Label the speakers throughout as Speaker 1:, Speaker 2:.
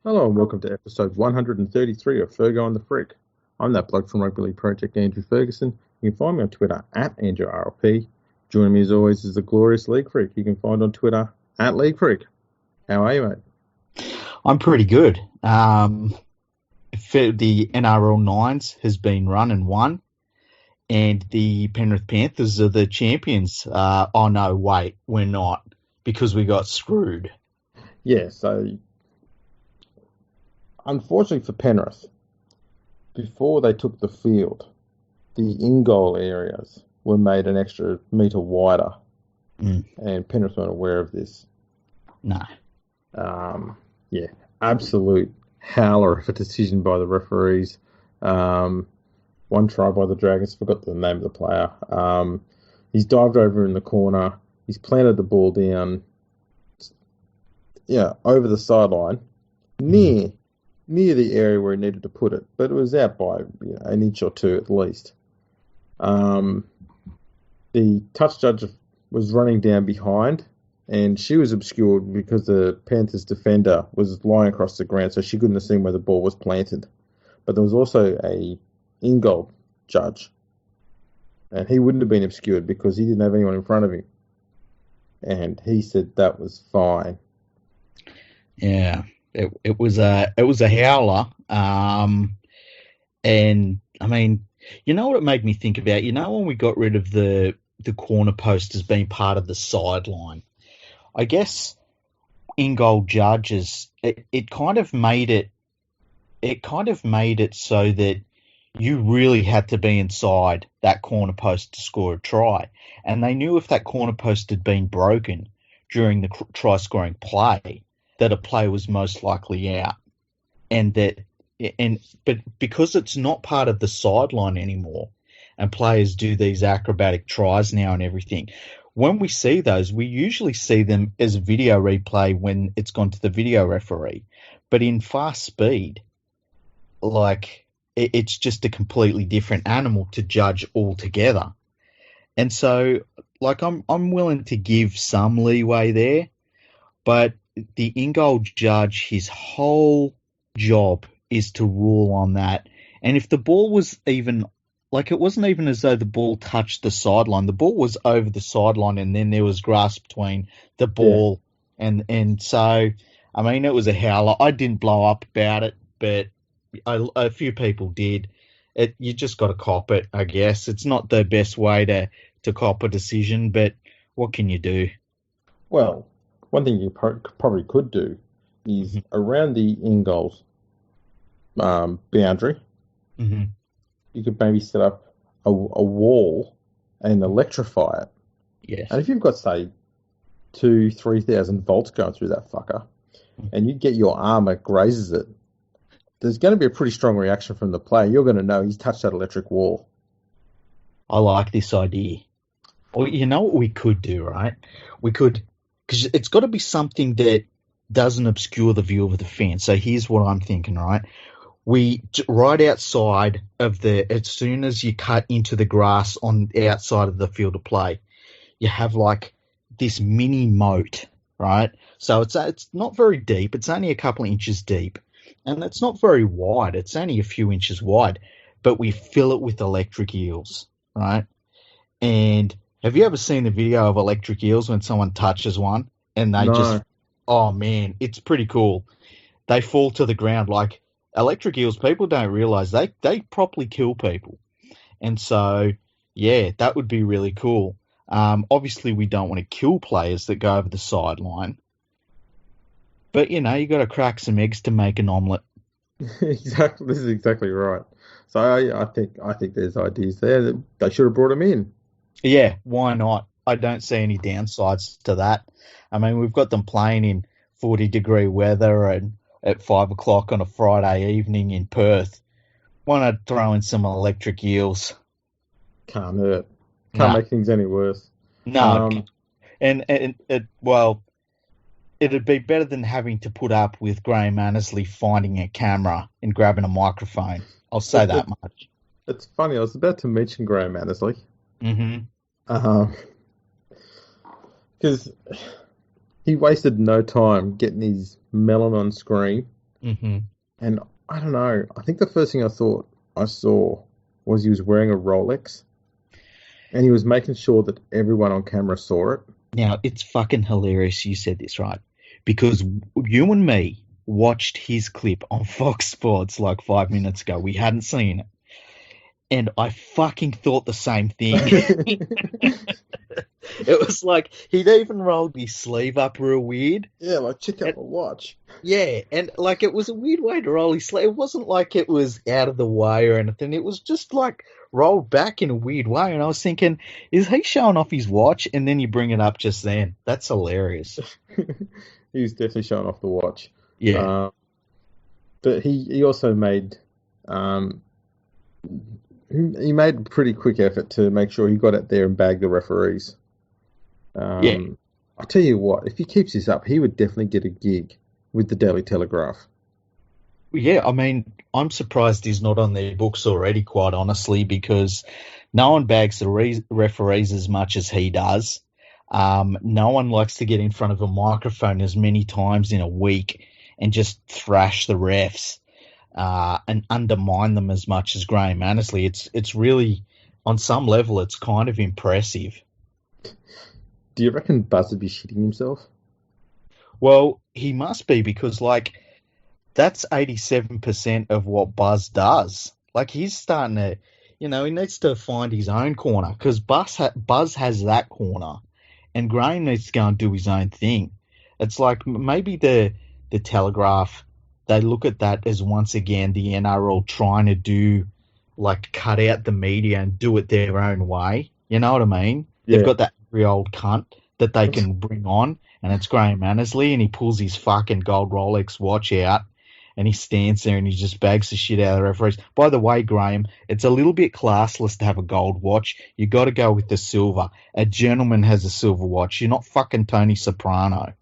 Speaker 1: Hello and welcome to episode 133 of Fergo and the Frick. I'm that bloke from Rugby League Project, Andrew Ferguson. You can find me on Twitter at AndrewRLP. Joining me as always is the glorious League Freak. You can find on Twitter at League Freak. How are you, mate?
Speaker 2: I'm pretty good. The NRL Nines has been run and won, and the Penrith Panthers are the champions. Oh no, wait, we're not, because we got screwed.
Speaker 1: Yeah, so unfortunately for Penrith, before they took the field, the in-goal areas were made an extra metre wider, and Penrith weren't aware of this.
Speaker 2: No.
Speaker 1: Yeah, absolute howler of a decision by the referees. One try by the Dragons, forgot the name of the player. He's dived over in the corner. He's planted the ball down, over the sideline, near the area where he needed to put it, but it was out by an inch or two at least. The touch judge was running down behind, and she was obscured because the Panthers defender was lying across the ground, so she couldn't have seen where the ball was planted. But there was also a in-goal judge, and he wouldn't have been obscured because he didn't have anyone in front of him. And he said that was fine.
Speaker 2: Yeah, it was a howler. And I mean, you know what it made me think about? You know when we got rid of the corner post as being part of the sideline, I guess in-goal judges, it kind of made it so that you really had to be inside that corner post to score a try. And they knew if that corner post had been broken during the try-scoring play, that a player was most likely out. But because it's not part of the sideline anymore, and players do these acrobatic tries now and everything, when we see those, we usually see them as a video replay when it's gone to the video referee. But in fast speed, it's just a completely different animal to judge altogether. And so, I'm willing to give some leeway there, but the in-goal judge, his whole job is to rule on that. And if the ball was even, it wasn't even as though the ball touched the sideline. The ball was over the sideline, and then there was grass between the ball and so, I mean, it was a howler. I didn't blow up about it, but a few people did. You just got to cop it, I guess. It's not the best way to cop a decision, but what can you do?
Speaker 1: Well, one thing you probably could do is around the in-goals boundary, you could maybe set up a wall and electrify it.
Speaker 2: Yes.
Speaker 1: And if you've got, say, 3,000 volts going through that fucker, and you get your arm that grazes it, there's going to be a pretty strong reaction from the player. You're going to know he's touched that electric wall.
Speaker 2: I like this idea. Well, you know what we could do, right? We could, because it's got to be something that doesn't obscure the view of the fan. So here's what I'm thinking, right? Right outside of as soon as you cut into the grass on the outside of the field of play, you have this mini moat, right? So it's not very deep. It's only a couple of inches deep, and it's not very wide. It's only a few inches wide, but we fill it with electric eels, right? And have you ever seen the video of electric eels when someone touches one and they oh man, it's pretty cool. They fall to the ground like electric eels. People don't realize they properly kill people. And so, yeah, that would be really cool. Obviously, we don't want to kill players that go over the sideline. But, you got to crack some eggs to make an omelette.
Speaker 1: Exactly. This is exactly right. So I think there's ideas there that they should have brought them in.
Speaker 2: Yeah, why not? I don't see any downsides to that. I mean, we've got them playing in 40-degree weather and at 5 o'clock on a Friday evening in Perth. Why not throw in some electric eels?
Speaker 1: Can't hurt. Can't make things any worse.
Speaker 2: No. Well, it'd be better than having to put up with Graham Annesely finding a camera and grabbing a microphone. I'll say that much.
Speaker 1: It's funny. I was about to mention Graham Annesly. Because he wasted no time getting his melon on screen
Speaker 2: Mm-hmm.
Speaker 1: And I don't know. I think the first thing I thought I saw was he was wearing a Rolex, and he was making sure that everyone on camera saw it.
Speaker 2: Now, it's fucking hilarious you said this, right? Because you and me watched his clip on Fox Sports like 5 minutes ago. We hadn't seen it. And I fucking thought the same thing. It was like he'd even rolled his sleeve up real weird.
Speaker 1: Yeah, like check
Speaker 2: And,
Speaker 1: out my watch.
Speaker 2: yeah, and like it was a weird way to roll his sleeve. It wasn't like it was out of the way or anything. It was just like rolled back in a weird way. And I was thinking, is he showing off his watch? And then you bring it up just then. That's hilarious.
Speaker 1: He was definitely showing off the watch.
Speaker 2: Yeah.
Speaker 1: But he also made he made a pretty quick effort to make sure he got out there and bagged the referees.
Speaker 2: Yeah.
Speaker 1: I'll tell you what, if he keeps this up, he would definitely get a gig with the Daily Telegraph.
Speaker 2: Yeah, I mean, I'm surprised he's not on their books already, quite honestly, because no one bags the referees as much as he does. No one likes to get in front of a microphone as many times in a week and just thrash the refs and undermine them as much as Graham Annesely. It's really, on some level, it's kind of impressive.
Speaker 1: Do you reckon Buzz would be shitting himself?
Speaker 2: Well, he must be because, like, that's 87% of what Buzz does. Like, he's starting to, he needs to find his own corner because Buzz has that corner and Graham needs to go and do his own thing. It's like maybe the Telegraph, they look at that as once again the NRL trying to do, like, cut out the media and do it their own way. You know what I mean?
Speaker 1: Yeah.
Speaker 2: They've got that angry old cunt that they can bring on, and it's Graham Annesley, and he pulls his fucking gold Rolex watch out, and he stands there and he just bags the shit out of the referees. By the way, Graham, it's a little bit classless to have a gold watch. You got to go with the silver. A gentleman has a silver watch. You're not fucking Tony Soprano.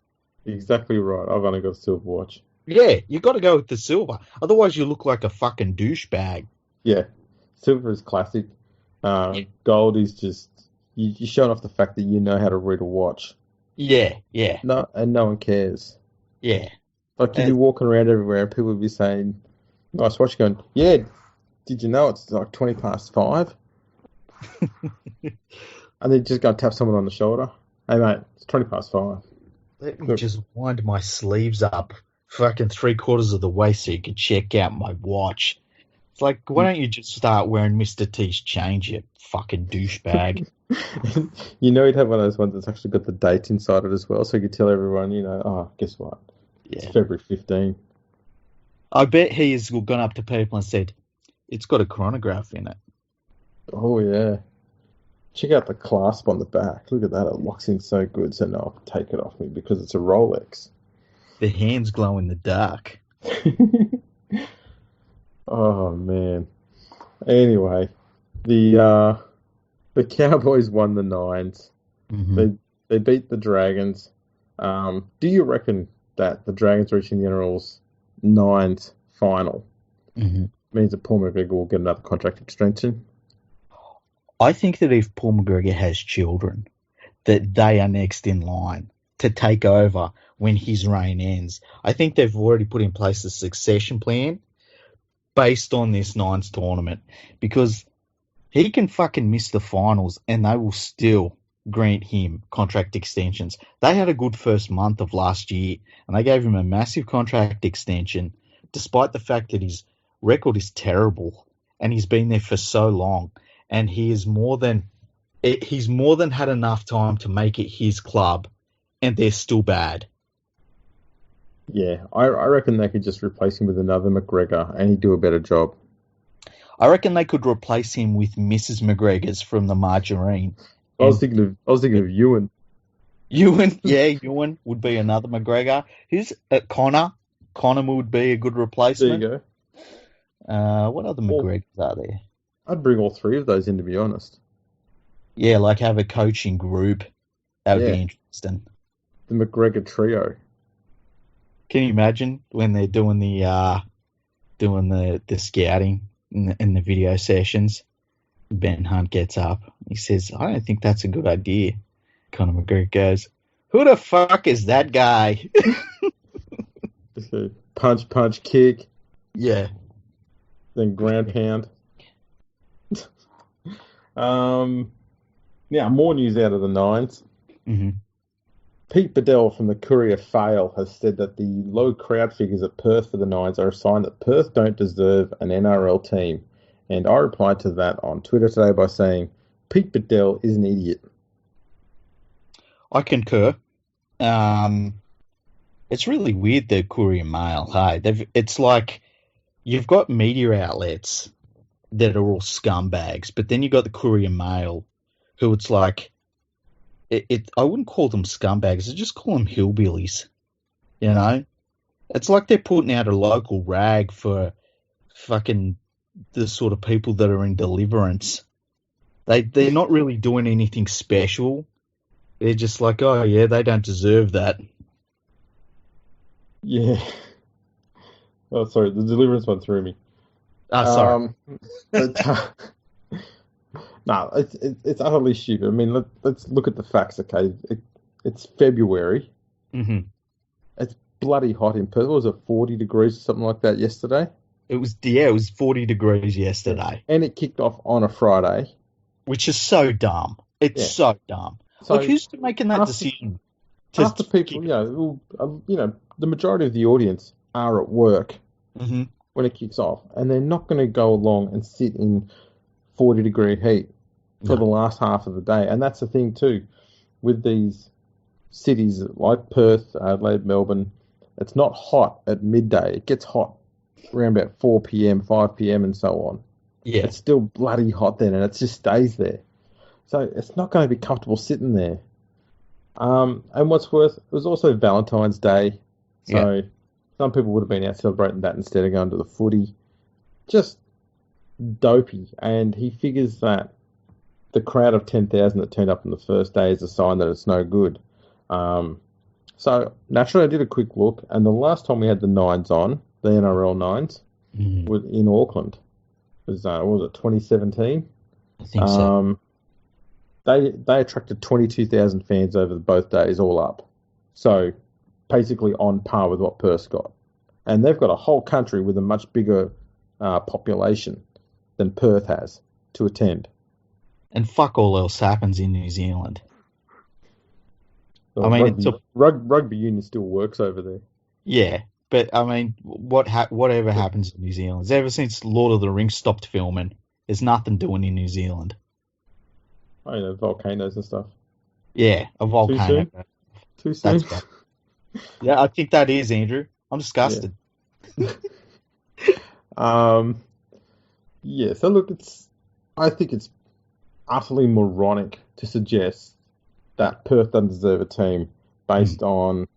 Speaker 1: Exactly right. I've only got a silver watch.
Speaker 2: Yeah, you got to go with the silver. Otherwise, you look like a fucking douchebag.
Speaker 1: Yeah, silver is classic. Gold is just you're showing off the fact that you know how to read a watch.
Speaker 2: Yeah.
Speaker 1: No one cares.
Speaker 2: Yeah.
Speaker 1: Like you'd be walking around everywhere and people would be saying, "Nice watch," going, "Yeah, did you know it's like 5:20?" And then just go and tap someone on the shoulder. Hey mate, it's 5:20.
Speaker 2: Let me just wind my sleeves up fucking 3/4 of the way so you can check out my watch. It's like, why don't you just start wearing Mr. T's change, you fucking douchebag?
Speaker 1: You know, he'd have one of those ones that's actually got the date inside it as well, so you could tell everyone, guess what? It's February 15.
Speaker 2: I bet he has gone up to people and said, it's got a chronograph in it.
Speaker 1: Oh, yeah. Check out the clasp on the back. Look at that. It locks in so good, so no one can take it off me because it's a Rolex.
Speaker 2: The hands glow in the dark.
Speaker 1: Oh, man. Anyway, the Cowboys won the Nines.
Speaker 2: Mm-hmm.
Speaker 1: They beat the Dragons. Do you reckon that the Dragons reaching the NRL's Nines final means that Paul McGregor will get another contract extension?
Speaker 2: I think that if Paul McGregor has children, that they are next in line to take over when his reign ends. I think they've already put in place a succession plan based on this Nines tournament because he can fucking miss the finals and they will still grant him contract extensions. They had a good first month of last year and they gave him a massive contract extension despite the fact that his record is terrible and he's been there for so long and he's more than had enough time to make it his club and they're still bad.
Speaker 1: Yeah, I reckon they could just replace him with another McGregor and he'd do a better job.
Speaker 2: I reckon they could replace him with Mrs. McGregor's from the Margarine.
Speaker 1: I was thinking of Ewan.
Speaker 2: Ewan would be another McGregor. Who's Connor? Connor would be a good replacement.
Speaker 1: There you go.
Speaker 2: What other McGregors are there?
Speaker 1: I'd bring all three of those in, to be honest.
Speaker 2: Yeah, like have a coaching group. That would be interesting.
Speaker 1: The McGregor trio.
Speaker 2: Can you imagine when they're doing the scouting in the video sessions? Ben Hunt gets up. He says, I don't think that's a good idea. Conor McGregor goes, who the fuck is that guy?
Speaker 1: punch, punch, kick,
Speaker 2: Yeah.
Speaker 1: then ground pound. Now, more news out of the Nines.
Speaker 2: Mm-hmm.
Speaker 1: Pete Badel from the Courier Fail has said that the low crowd figures at Perth for the Nines are a sign that Perth don't deserve an NRL team. And I replied to that on Twitter today by saying, Pete Badel is an idiot.
Speaker 2: I concur. It's really weird, the Courier Mail. Hey, it's like you've got media outlets that are all scumbags, but then you've got the Courier Mail, who it's like, I wouldn't call them scumbags, I just call them hillbillies. You know? It's like they're putting out a local rag for fucking the sort of people that are in Deliverance. They're not really doing anything special. They're just like, oh yeah, they don't deserve that.
Speaker 1: Yeah. Oh, sorry, the Deliverance one threw me.
Speaker 2: Sorry.
Speaker 1: No, it's utterly stupid. I mean, let's look at the facts, okay? It's February.
Speaker 2: Mm-hmm.
Speaker 1: It's bloody hot in Perth. Was it 40 degrees or something like that yesterday?
Speaker 2: It was 40 degrees yesterday.
Speaker 1: And it kicked off on a Friday.
Speaker 2: Which is so dumb. It's so dumb. So like, who's making that decision?
Speaker 1: After people, the majority of the audience are at work when it kicks off, and they're not going to go along and sit in 40-degree heat for the last half of the day. And that's the thing too, with these cities like Perth, Adelaide, Melbourne. It's not hot at midday. It gets hot around about 4 p.m., 5 p.m. and so on.
Speaker 2: Yeah.
Speaker 1: It's still bloody hot then, and it just stays there. So it's not going to be comfortable sitting there. And what's worse, it was also Valentine's Day. So some people would have been out celebrating that instead of going to the footy. Just dopey. And he figures that the crowd of 10,000 that turned up on the first day is a sign that it's no good. So naturally, I did a quick look, and the last time we had the Nines on, the NRL Nines, was in Auckland. It was 2017?
Speaker 2: I think so.
Speaker 1: They attracted 22,000 fans over both days, all up. So basically on par with what Perth got. And they've got a whole country with a much bigger population than Perth has to attend. And
Speaker 2: fuck all else happens in New Zealand.
Speaker 1: So I mean, rugby union still works over there.
Speaker 2: Yeah, but I mean, whatever happens in New Zealand, ever since Lord of the Rings stopped filming, there's nothing doing in New Zealand.
Speaker 1: Oh, you know, volcanoes and stuff.
Speaker 2: Yeah, a volcano.
Speaker 1: Too soon?
Speaker 2: Yeah, I think that is, Andrew. I'm disgusted.
Speaker 1: Yeah, so look, I think it's utterly moronic to suggest that Perth doesn't deserve a team based on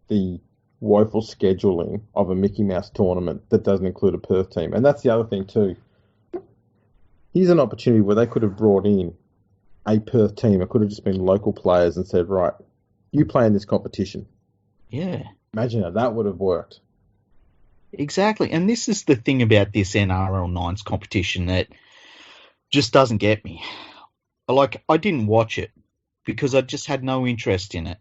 Speaker 1: the woeful scheduling of a Mickey Mouse tournament that doesn't include a Perth team. And that's the other thing too. Here's an opportunity where they could have brought in a Perth team. It could have just been local players and said, right, you play in this competition.
Speaker 2: Yeah.
Speaker 1: Imagine how that would have worked.
Speaker 2: Exactly. And this is the thing about this NRL Nines competition that just doesn't get me. Like, I didn't watch it because I just had no interest in it.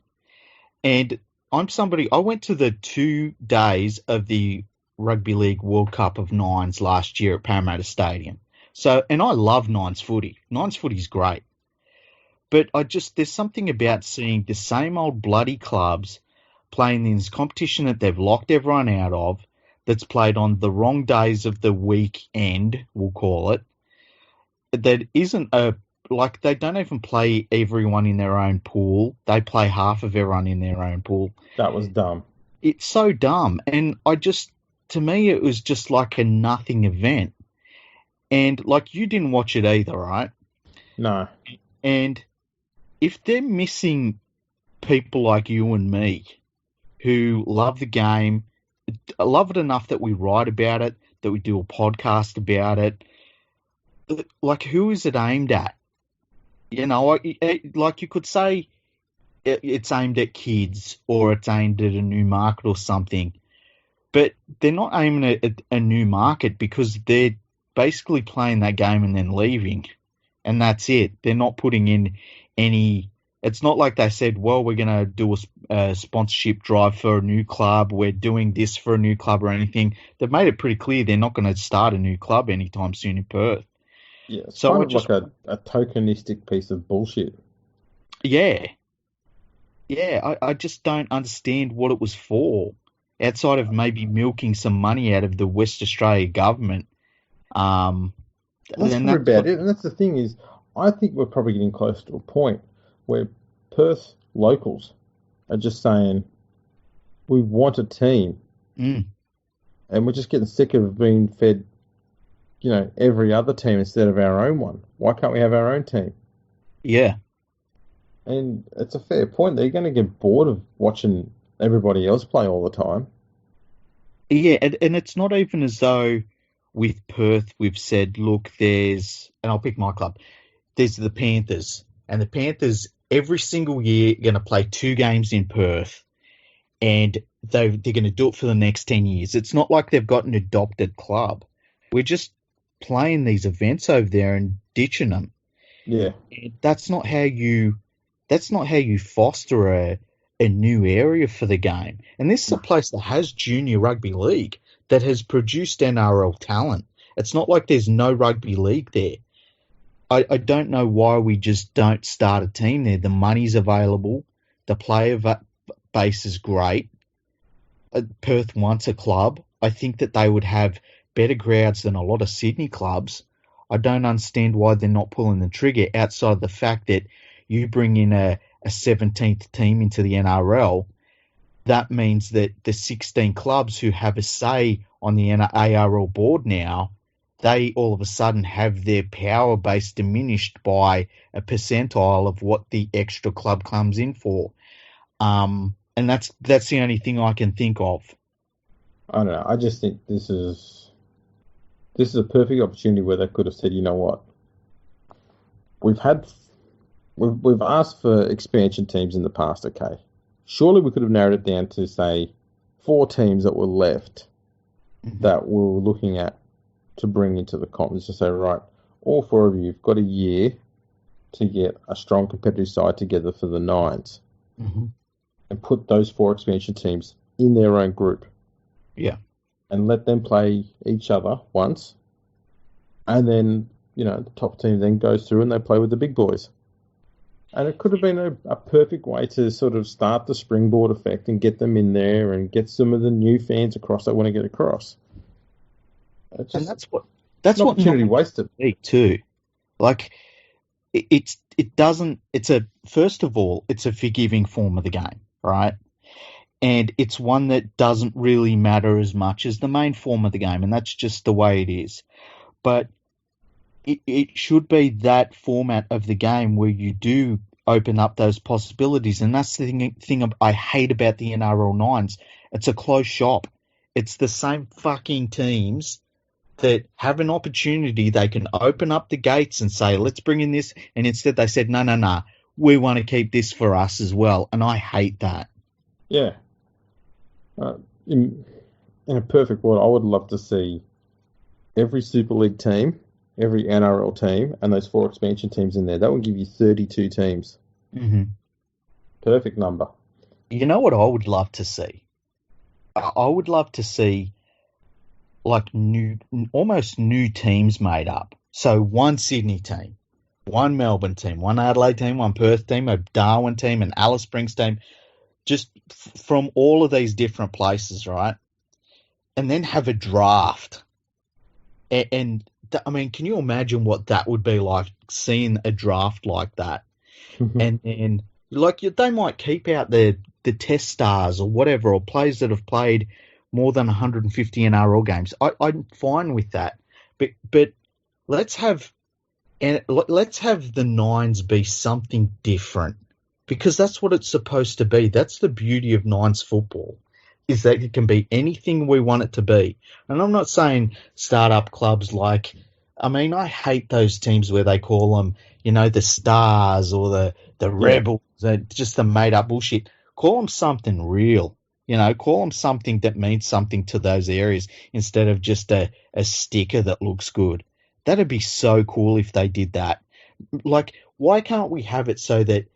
Speaker 2: And I went to the 2 days of the Rugby League World Cup of Nines last year at Parramatta Stadium. So, and I love Nines footy. Nines footy's great. But there's something about seeing the same old bloody clubs playing in this competition that they've locked everyone out of, that's played on the wrong days of the weekend, we'll call it, that isn't they don't even play everyone in their own pool. They play half of everyone in their own pool.
Speaker 1: That was dumb.
Speaker 2: It's so dumb. And to me, it was just like a nothing event. And like, you didn't watch it either, right?
Speaker 1: No.
Speaker 2: And if they're missing people like you and me who love the game, love it enough that we write about it, that we do a podcast about it, like, who is it aimed at? You know, like you could say it's aimed at kids or it's aimed at a new market or something, but they're not aiming at a new market because they're basically playing that game and then leaving, and that's it. They're not putting in any It's not like they said, well, we're going to do a sponsorship drive for a new club. We're doing this for a new club or anything. They've made it pretty clear they're not going to start a new club anytime soon in Perth.
Speaker 1: Yeah, it's
Speaker 2: So
Speaker 1: kind
Speaker 2: I
Speaker 1: of
Speaker 2: just,
Speaker 1: like a tokenistic piece of bullshit.
Speaker 2: yeah, I just don't understand what it was for, outside of maybe milking some money out of the West Australia government. Um,
Speaker 1: Well, that's
Speaker 2: then
Speaker 1: probably
Speaker 2: that's
Speaker 1: about
Speaker 2: what,
Speaker 1: it. And that's the thing is, I think we're probably getting close to a point where Perth locals are just saying, we want a team,
Speaker 2: mm,
Speaker 1: and we're just getting sick of being fed, every other team instead of our own one. Why can't we have our own team?
Speaker 2: yeah.
Speaker 1: And it's a fair point. They're going to get bored of watching everybody else play all the time.
Speaker 2: Yeah, and it's not even as though with Perth we've said, look, and I'll pick my club, there's the Panthers, and the Panthers every single year are going to play 2 games in Perth, and they're going to do it for the next 10 years. It's not like they've got an adopted club. We're just playing these events over there and ditching them.
Speaker 1: Yeah.
Speaker 2: And that's not how you foster a new area for the game. And this is a place that has junior rugby league that has produced NRL talent. It's not like there's no rugby league there. I don't know why we just don't start a team there. The money's available. The player base is great. Perth wants a club. I think that they would have better crowds than a lot of Sydney clubs. I don't understand why they're not pulling the trigger outside the fact that you bring in a 17th team into the NRL. That means that the 16 clubs who have a say on the ARL board now, they all of a sudden have their power base diminished by a percentile of what the extra club comes in for. And that's the only thing I can think of.
Speaker 1: I don't know. I just think this is a perfect opportunity where they could have said, you know what, we've asked for expansion teams in the past. Okay, surely we could have narrowed it down to say 4 teams that were left that we were looking at to bring into the conference to say, right, all 4 of you've got a year to get a strong competitive side together for the Nines, and put those 4 expansion teams in their own group.
Speaker 2: Yeah.
Speaker 1: And let them play each other once. And then, the top team then goes through and they play with the big boys. And it could have been a perfect way to sort of start the springboard effect and get them in there and get some of the new fans across that want to get across.
Speaker 2: And that's what
Speaker 1: opportunity wasted
Speaker 2: too. Like first of all, it's a forgiving form of the game, right? And it's one that doesn't really matter as much as the main form of the game, and that's just the way it is. But it should be that format of the game where you do open up those possibilities, and that's the thing I hate about the NRL Nines. It's a closed shop. It's the same fucking teams that have an opportunity. They can open up the gates and say, let's bring in this, and instead they said, no, we want to keep this for us as well, and I hate that.
Speaker 1: Yeah. In a perfect world, I would love to see every Super League team, every NRL team, and those 4 expansion teams in there. That would give you 32 teams.
Speaker 2: Mm-hmm.
Speaker 1: Perfect number.
Speaker 2: You know what I would love to see? I would love to see like almost new teams made up. So 1 Sydney team, 1 Melbourne team, 1 Adelaide team, 1 Perth team, a Darwin team, an Alice Springs team, just from all of these different places, right? And then have a draft. And I mean, can you imagine what that would be like, seeing a draft like that? And then, they might keep out the test stars or whatever, or players that have played more than 150 NRL games. I'm fine with that. But let's have the Nines be something different, because that's what it's supposed to be. That's the beauty of Nines football, is that it can be anything we want it to be. And I'm not saying start-up clubs I hate those teams where they call them, the Stars or the Rebels, just the made-up bullshit. Call them something real. Call them something that means something to those areas instead of just a sticker that looks good. That'd be so cool if they did that. Why can't we have it so that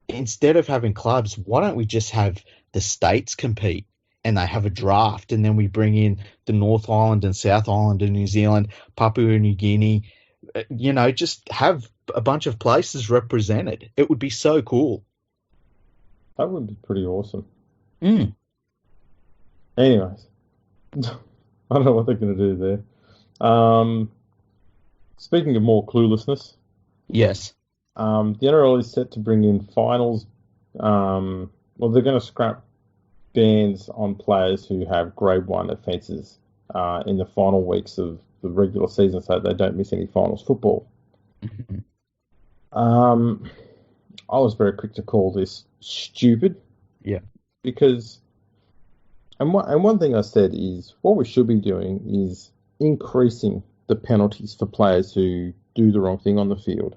Speaker 2: instead of having clubs, why don't we just have the states compete and they have a draft, and then we bring in the North Island and South Island and New Zealand, Papua New Guinea, just have a bunch of places represented. It would be so cool.
Speaker 1: That would be pretty awesome.
Speaker 2: Mm.
Speaker 1: Anyways, I don't know what they're going to do there. Speaking of more cluelessness,
Speaker 2: Yes.
Speaker 1: the NRL is set to bring in finals. Well, they're going to scrap bans on players who have grade 1 offences in the final weeks of the regular season so they don't miss any finals football.
Speaker 2: Mm-hmm.
Speaker 1: I was very quick to call this stupid.
Speaker 2: Yeah.
Speaker 1: Because, and one thing I said is what we should be doing is increasing the penalties for players who do the wrong thing on the field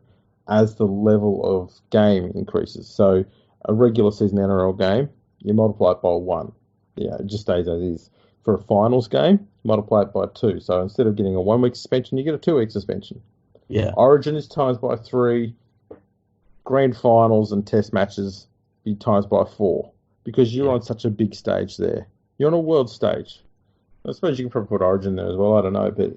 Speaker 1: as the level of game increases. So a regular season NRL game, you multiply it by 1. Yeah, it just stays as is. For a finals game, multiply it by 2. So instead of getting a 1-week suspension, you get a 2-week suspension.
Speaker 2: Yeah.
Speaker 1: Origin is times by 3. Grand finals and test matches be times by 4. Because you're on such a big stage there. You're on a world stage. I suppose you can probably put Origin there as well. I don't know, but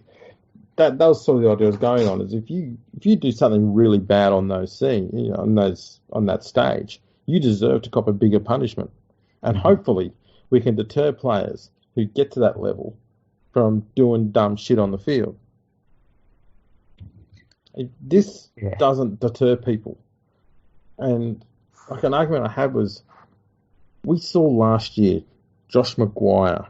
Speaker 1: that was sort of the idea I was going on. Is if you do something really bad on those scenes, on that stage, you deserve to cop a bigger punishment, and hopefully we can deter players who get to that level from doing dumb shit on the field. This doesn't deter people, and like an argument I had was, we saw last year Josh Maguire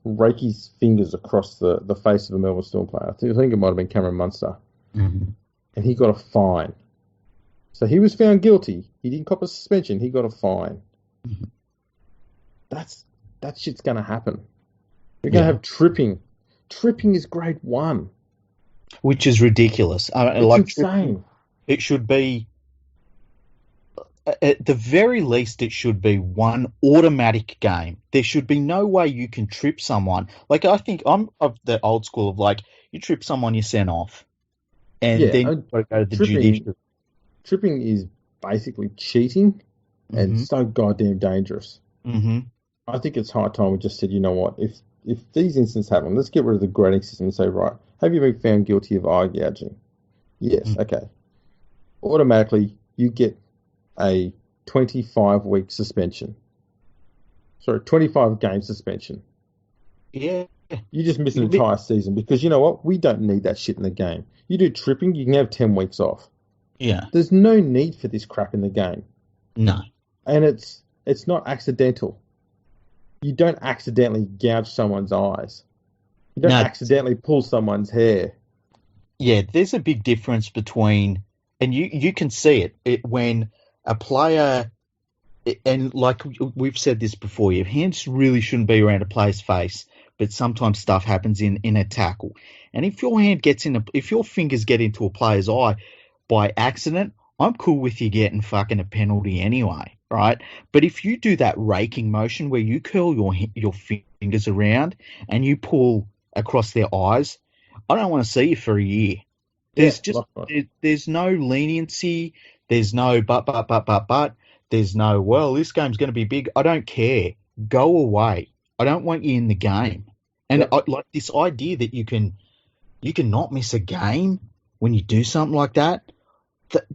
Speaker 1: rake his fingers across the face of a Melbourne Storm player. I think it might have been Cameron Munster.
Speaker 2: Mm-hmm.
Speaker 1: And he got a fine. So he was found guilty. He didn't cop a suspension. He got a fine.
Speaker 2: Mm-hmm.
Speaker 1: That shit's going to happen. We're going to have tripping. Tripping is grade 1.
Speaker 2: Which is ridiculous.
Speaker 1: It's insane.
Speaker 2: It should be, at the very least, it should be one automatic game. There should be no way you can trip someone. Like, I think I'm of the old school of, you trip someone, you're sent off. And then you've got to go to the judicial.
Speaker 1: Tripping is basically cheating and so goddamn dangerous.
Speaker 2: Mm-hmm.
Speaker 1: I think it's high time we just said, you know what, if these incidents happen, let's get rid of the grading system and say, right, have you been found guilty of eye gouging? Yes, okay. Automatically, you get a 25-week suspension. Sorry, 25-game suspension.
Speaker 2: Yeah.
Speaker 1: You just miss an entire season because you know what? We don't need that shit in the game. You do tripping, you can have 10 weeks off.
Speaker 2: Yeah.
Speaker 1: There's no need for this crap in the game.
Speaker 2: No.
Speaker 1: And it's not accidental. You don't accidentally gouge someone's eyes. You don't accidentally pull someone's hair.
Speaker 2: Yeah, there's a big difference between, and you can see it when a player, and like we've said this before, your hands really shouldn't be around a player's face, but sometimes stuff happens in a tackle. And if your fingers get into a player's eye by accident, I'm cool with you getting fucking a penalty anyway, right? But if you do that raking motion where you curl your fingers around and you pull across their eyes, I don't want to see you for a year. There's no leniency. There's no but. There's no, well, this game's going to be big. I don't care. Go away. I don't want you in the game. And like this idea that you can not miss a game when you do something like that.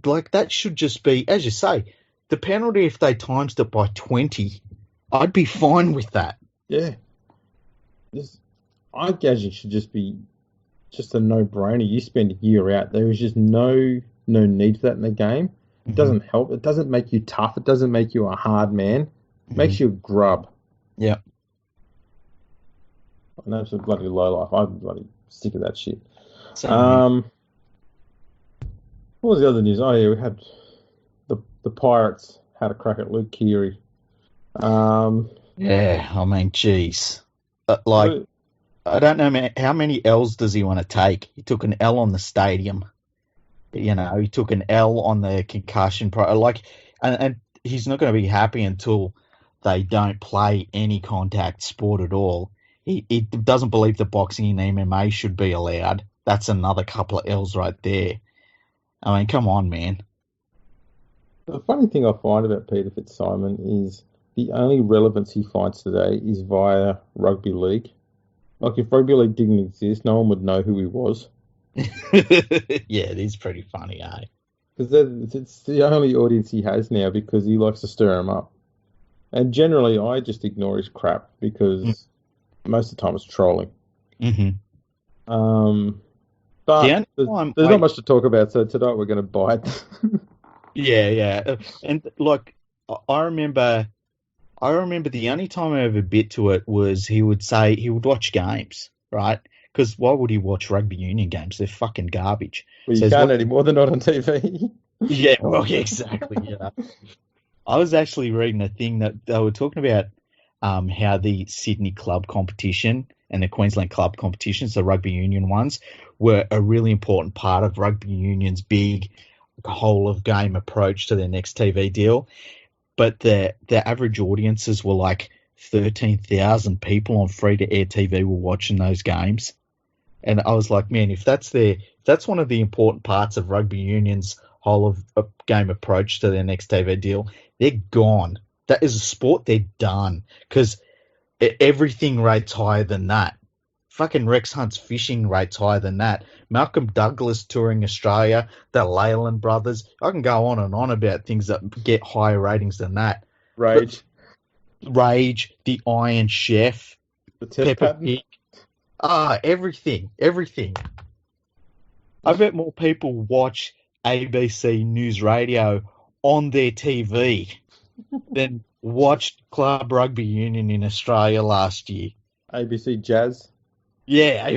Speaker 2: That should just be, as you say, the penalty. If they times it by 20, I'd be fine with that.
Speaker 1: Yeah. Eye gouging should just be just a no-brainer. You spend a year out. There is just no need for that in the game. It doesn't help. It doesn't make you tough. It doesn't make you a hard man. It makes you a grub.
Speaker 2: Yeah.
Speaker 1: I know it's a bloody low life. I'm bloody sick of that shit. What was the other news? Oh, yeah, we had the Pirates had a crack at Luke Kearns.
Speaker 2: Yeah, I mean, geez. I don't know how many L's does he want to take. He took an L on the stadium. He took an L on the concussion. And he's not going to be happy until they don't play any contact sport at all. He doesn't believe that boxing and MMA should be allowed. That's another couple of L's right there. I mean, come on, man.
Speaker 1: The funny thing I find about Peter Fitzsimon is the only relevance he finds today is via rugby league. Like if rugby league didn't exist, no one would know who he was
Speaker 2: Yeah, it is pretty funny, eh?
Speaker 1: because it's the only audience he has now because he likes to stir them up. And generally, I just ignore his crap because most of the time it's trolling.
Speaker 2: Mm-hmm.
Speaker 1: But there's not much to talk about, so tonight we're going to bite.
Speaker 2: Yeah. And like, I remember the only time I ever bit to it was he would say he would watch games, right? Because why would he watch rugby union games? They're fucking garbage.
Speaker 1: Well, you can't anymore. They're not on TV.
Speaker 2: Yeah, well, yeah, exactly. Yeah. I was actually reading a thing that they were talking about how the Sydney club competition and the Queensland club competitions, the rugby union ones, were a really important part of rugby union's big whole of game approach to their next TV deal. But the average audiences were like 13,000 people on free to air TV were watching those games. And I was like, man, if that's one of the important parts of rugby union's whole of game approach to their next TV deal, they're gone. That is a sport, they're done. Because everything rates higher than that. Fucking Rex Hunt's fishing rates higher than that. Malcolm Douglas touring Australia, the Leyland brothers. I can go on and on about things that get higher ratings than that.
Speaker 1: Rage,
Speaker 2: the Iron Chef,
Speaker 1: the Pepper Pig.
Speaker 2: Everything. I bet more people watch ABC News Radio on their TV than watched Club Rugby Union in Australia last year.
Speaker 1: ABC Jazz.
Speaker 2: Yeah,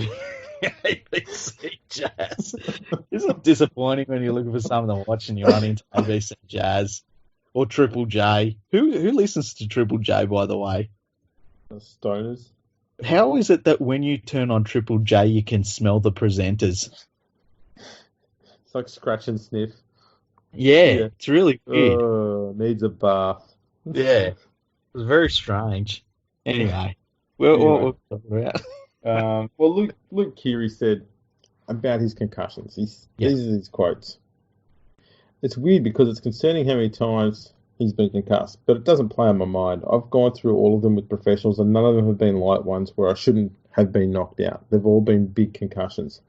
Speaker 2: ABC Jazz. Isn't it disappointing when you're looking for something to watch and you run into ABC Jazz or Triple J? Who listens to Triple J, by the way?
Speaker 1: The stoners.
Speaker 2: How is it that when you turn on Triple J, you can smell the presenters?
Speaker 1: It's like scratch and sniff.
Speaker 2: Yeah. It's really weird.
Speaker 1: Needs a bath.
Speaker 2: Yeah, it was very strange. Anyway, what we're talking about.
Speaker 1: Well, Luke Kearns said about his concussions. These are his quotes. It's weird because it's concerning how many times he's been concussed, but it doesn't play on my mind. I've gone through all of them with professionals, and none of them have been light ones where I shouldn't have been knocked out. They've all been big concussions.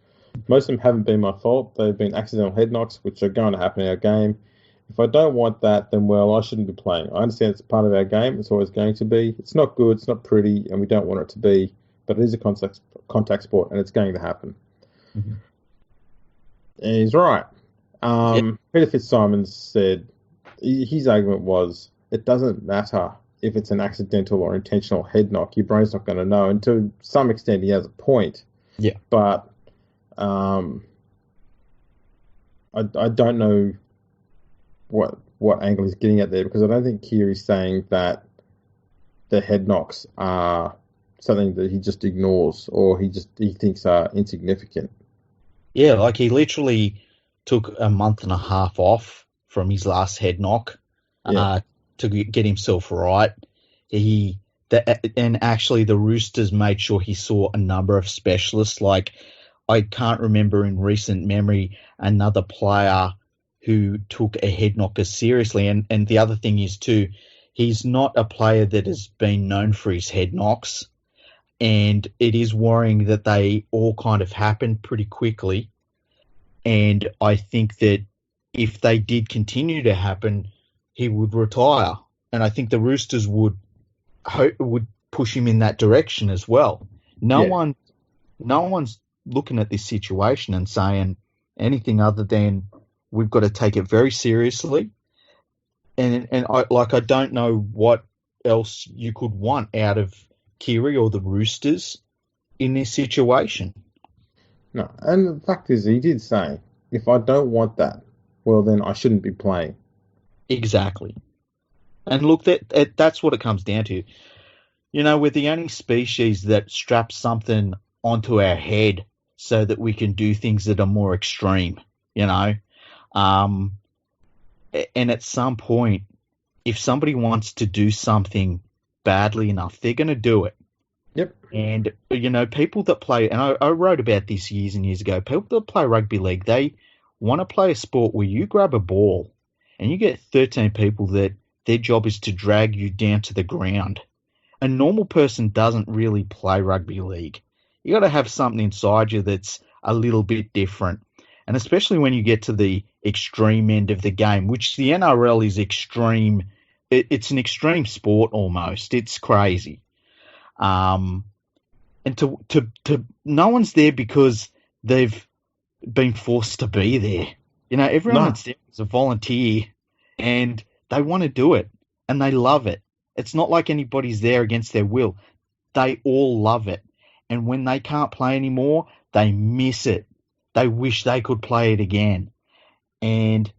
Speaker 1: Most of them haven't been my fault. They've been accidental head knocks, which are going to happen in our game. If I don't want that, then, well, I shouldn't be playing. I understand it's part of our game. It's always going to be. It's not good. It's not pretty, and we don't want it to be. But it is a contact sport, and it's going to happen.
Speaker 2: Mm-hmm.
Speaker 1: And he's right. Peter Fitzsimon said his argument was it doesn't matter if it's an accidental or intentional head knock. Your brain's not going to know. And to some extent, he has a point.
Speaker 2: Yeah.
Speaker 1: But I don't know what angle he's getting at there, because I don't think Keary's saying that the head knocks are something that he just ignores or he thinks are insignificant.
Speaker 2: Yeah, like he literally took a month and a half off from his last head knock to get himself right. And actually the Roosters made sure he saw a number of specialists. Like, I can't remember in recent memory another player who took a head knock as seriously. And the other thing is too, he's not a player that has been known for his head knocks. And it is worrying that they all kind of happen pretty quickly. And I think that if they did continue to happen, he would retire. And I think the Roosters would push him in that direction as well. No one's looking at this situation and saying anything other than we've got to take it very seriously. And I don't know what else you could want out of Keary or the Roosters in this situation.
Speaker 1: No, and the fact is, he did say, if I don't want that, well, then I shouldn't be playing.
Speaker 2: Exactly. And look, that's what it comes down to. You know, we're the only species that straps something onto our head so that we can do things that are more extreme, you know. And at some point, if somebody wants to do something badly enough, they're going to do it.
Speaker 1: Yep.
Speaker 2: And, you know, people that play, and I wrote about this years and years ago, people that play rugby league, they want to play a sport where you grab a ball and you get 13 people that their job is to drag you down to the ground. A normal person doesn't really play rugby league. You got to have something inside you that's a little bit different. And especially when you get to the extreme end of the game, which the NRL is extreme. It's an extreme sport almost. It's crazy. And to no one's there because they've been forced to be there. You know, everyone that's there is a volunteer and they want to do it and they love it. It's not like anybody's there against their will. They all love it. And when they can't play anymore, they miss it. They wish they could play it again. And,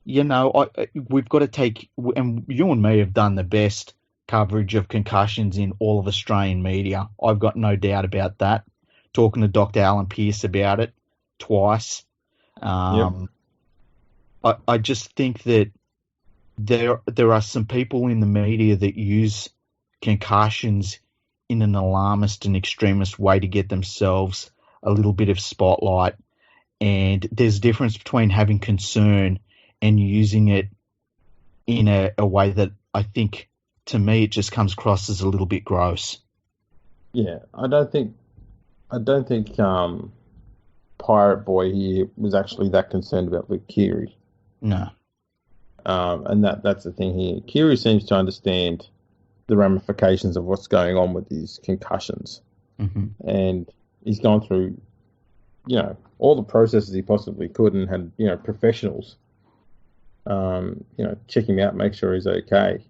Speaker 2: you know, we've got to take, and you and me have done the best coverage of concussions in all of Australian media. I've got no doubt about that. Talking to Dr. Alan Pearce about it twice. I just think that there are some people in the media that use concussions in an alarmist and extremist way to get themselves a little bit of spotlight. And there's a difference between having concern and using it in a way that I think, to me, it just comes across as a little bit gross.
Speaker 1: Yeah, I don't think Pirate Boy here was actually that concerned about Luke Keary.
Speaker 2: No.
Speaker 1: And that's the thing here. Keary seems to understand the ramifications of what's going on with these concussions.
Speaker 2: Mm-hmm.
Speaker 1: And he's gone through, you know, all the processes he possibly could and had, you know, professionals, check him out, make sure he's okay.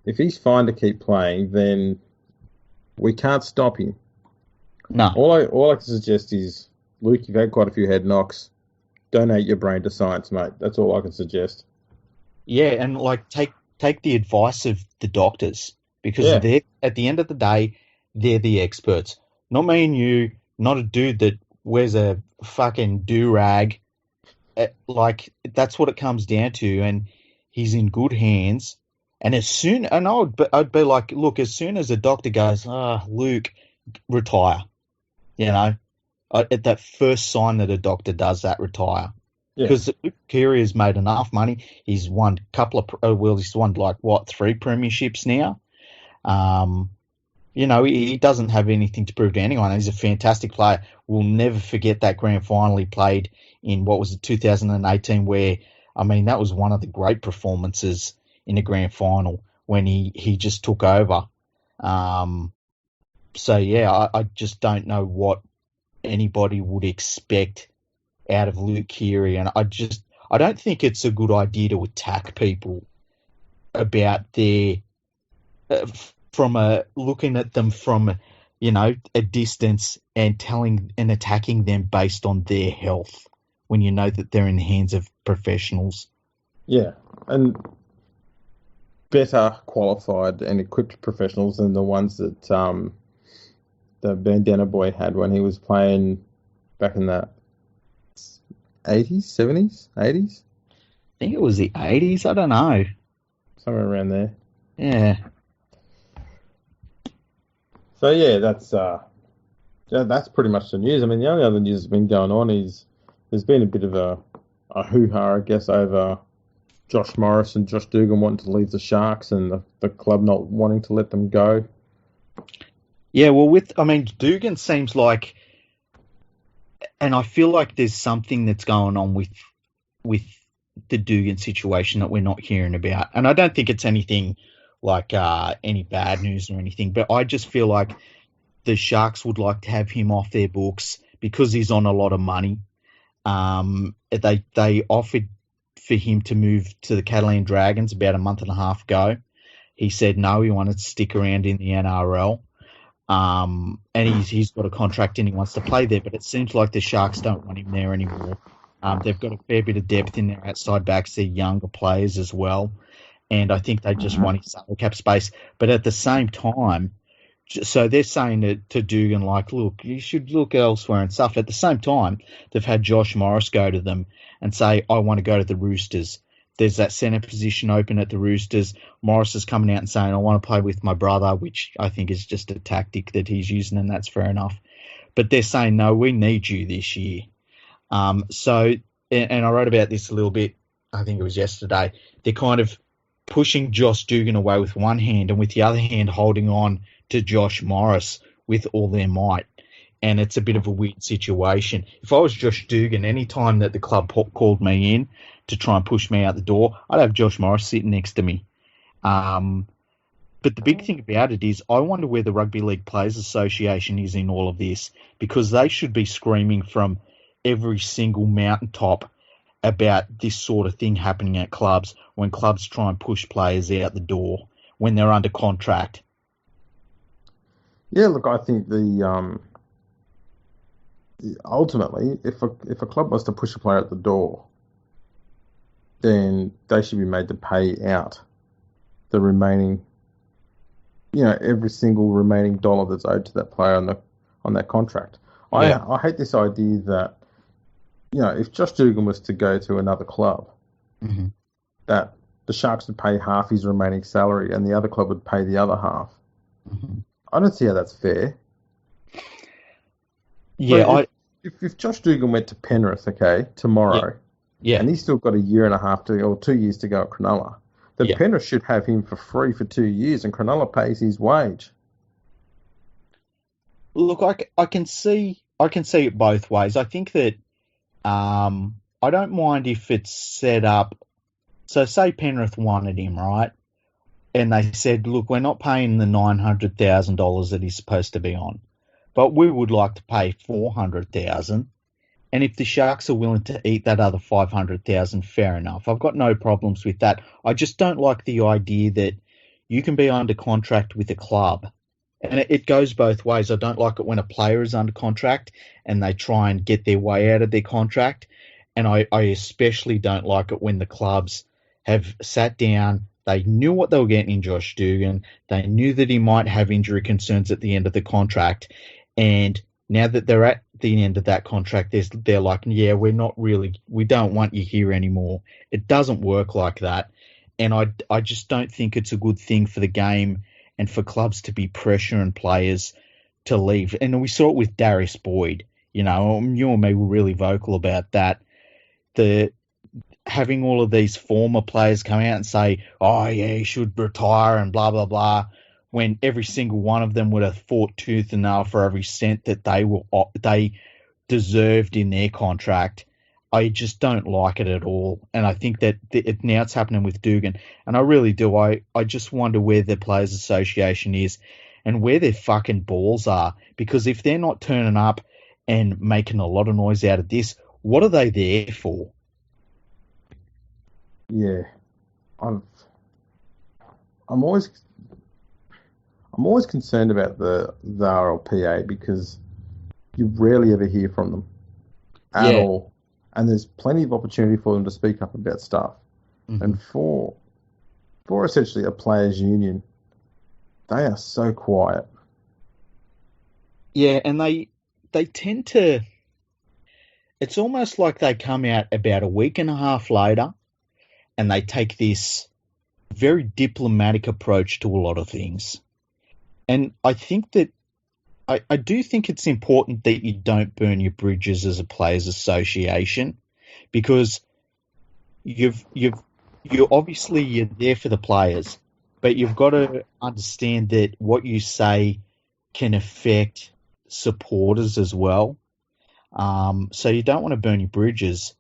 Speaker 1: If he's fine to keep playing, then we can't stop him.
Speaker 2: No.
Speaker 1: All I can suggest is, Luke, you've had quite a few head knocks. Donate your brain to science, mate. That's all I can suggest.
Speaker 2: Yeah, and like take the advice of the doctors, because they're, at the end of the day, they're the experts. Not me and you, not a dude that wears a fucking do-rag. Like, that's what it comes down to, and he's in good hands. And I'd be like, look, as soon as a doctor goes, Luke, retire. You know, at that first sign that a doctor does that, retire. Because Luke Keary has made enough money. He's won he's won 3 premierships now. He doesn't have anything to prove to anyone. He's a fantastic player. We'll never forget that grand final he played in, 2018, where, I mean, that was one of the great performances in a grand final when he just took over. I just don't know what anybody would expect out of Luke Keary, and I don't think it's a good idea to attack people about their looking at them from a distance and attacking them based on their health when you know that they're in the hands of professionals.
Speaker 1: Yeah, and better qualified and equipped professionals than the ones that the Bandana Boy had when he was playing back in the 80s, 70s, 80s?
Speaker 2: I think it was the 80s. I don't know.
Speaker 1: Somewhere around there.
Speaker 2: Yeah.
Speaker 1: So, yeah, that's pretty much the news. I mean, the only other news that's been going on is there's been a bit of a hoo-ha, I guess, over Josh Morris and Josh Dugan wanting to leave the Sharks and the club not wanting to let them go.
Speaker 2: Yeah, well, Dugan seems like, and I feel like there's something that's going on with the Dugan situation that we're not hearing about. And I don't think it's anything like any bad news or anything, but I just feel like the Sharks would like to have him off their books because he's on a lot of money. They offered for him to move to the Catalan Dragons about a month and a half ago. He said no, he wanted to stick around in the NRL. And he's got a contract and he wants to play there, but it seems like the Sharks don't want him there anymore. They've got a fair bit of depth in their outside backs. They're younger players as well. And I think they just want his salary cap space. But at the same time, so they're saying to Dugan, like, look, you should look elsewhere and stuff. At the same time, they've had Josh Morris go to them and say, I want to go to the Roosters. There's that centre position open at the Roosters. Morris is coming out and saying, I want to play with my brother, which I think is just a tactic that he's using, and that's fair enough. But they're saying, no, we need you this year. And I wrote about this a little bit I think it was yesterday, they're kind of pushing Josh Dugan away with one hand and with the other hand holding on to Josh Morris with all their might. And it's a bit of a weird situation. If I was Josh Dugan, any time that the club called me in to try and push me out the door, I'd have Josh Morris sitting next to me. But the big thing about it is I wonder where the Rugby League Players Association is in all of this, because they should be screaming from every single mountaintop about this sort of thing happening at clubs when clubs try and push players out the door when they're under contract.
Speaker 1: Yeah, look, I think ultimately, if a club wants to push a player out the door, then they should be made to pay out the remaining, every single remaining dollar that's owed to that player on that contract.
Speaker 2: Yeah.
Speaker 1: I hate this idea that, if Josh Dugan was to go to another club,
Speaker 2: Mm-hmm.
Speaker 1: that the Sharks would pay half his remaining salary and the other club would pay the other half.
Speaker 2: Mm-hmm.
Speaker 1: I don't see how that's fair.
Speaker 2: Yeah,
Speaker 1: if Josh Dugan went to Penrith, tomorrow,
Speaker 2: yeah,
Speaker 1: and he's still got a year and a half or 2 years to go at Cronulla, then Penrith should have him for free for 2 years, and Cronulla pays his wage.
Speaker 2: Look, I can see it both ways. I think that I don't mind if it's set up. So say Penrith wanted him, right? And they said, look, we're not paying the $900,000 that he's supposed to be on, but we would like to pay $400,000. And if the Sharks are willing to eat that other $500,000, fair enough. I've got no problems with that. I just don't like the idea that you can be under contract with a club. And it goes both ways. I don't like it when a player is under contract and they try and get their way out of their contract. And I especially don't like it when the clubs have sat down. They knew what they were getting in Josh Dugan. They knew that he might have injury concerns at the end of the contract. And now that they're at the end of that contract, they're like, yeah, we don't want you here anymore. It doesn't work like that. And I just don't think it's a good thing for the game and for clubs to be pressuring players to leave. And we saw it with Darius Boyd. You and me were really vocal about that. Having all of these former players come out and say, oh, yeah, he should retire and blah, blah, blah, when every single one of them would have fought tooth and nail for every cent that they deserved in their contract. I just don't like it at all. And I think that now it's happening with Dugan. And I really do. I just wonder where the Players Association is and where their fucking balls are. Because if they're not turning up and making a lot of noise out of this, what are they there for?
Speaker 1: Yeah. I'm always concerned about the RLPA because you rarely ever hear from them at all. And there's plenty of opportunity for them to speak up about stuff. Mm-hmm. And for essentially a players' union, they are so quiet.
Speaker 2: Yeah, and they tend to... It's almost like they come out about a week and a half later and they take this very diplomatic approach to a lot of things. And I think that I do think it's important that you don't burn your bridges as a players' association, because you're obviously you're there for the players, but you've got to understand that what you say can affect supporters as well. So you don't want to burn your bridges,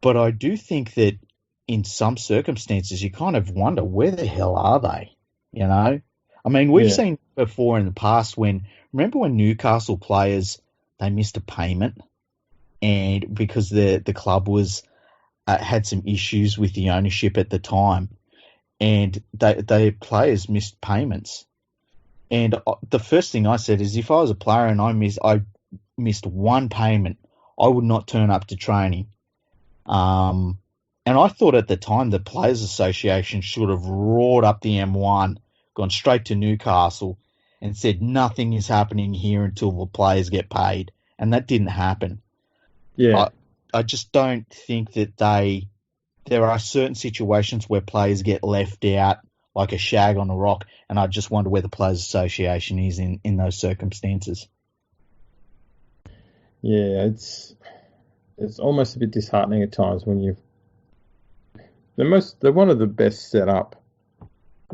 Speaker 2: but I do think that in some circumstances you kind of wonder, where the hell are they? I mean, we've seen before in the past remember when Newcastle players, they missed a payment, and because the club was had some issues with the ownership at the time, and the players missed payments. And the first thing I said is, if I was a player and I missed one payment, I would not turn up to training. And I thought at the time the Players Association should have roared up the M1, gone straight to Newcastle and said nothing is happening here until the players get paid. And that didn't happen.
Speaker 1: Yeah.
Speaker 2: I just don't think that there are certain situations where players get left out like a shag on a rock, and I just wonder where the Players Association is in those circumstances.
Speaker 1: Yeah, it's almost a bit disheartening at times when They're one of the best set up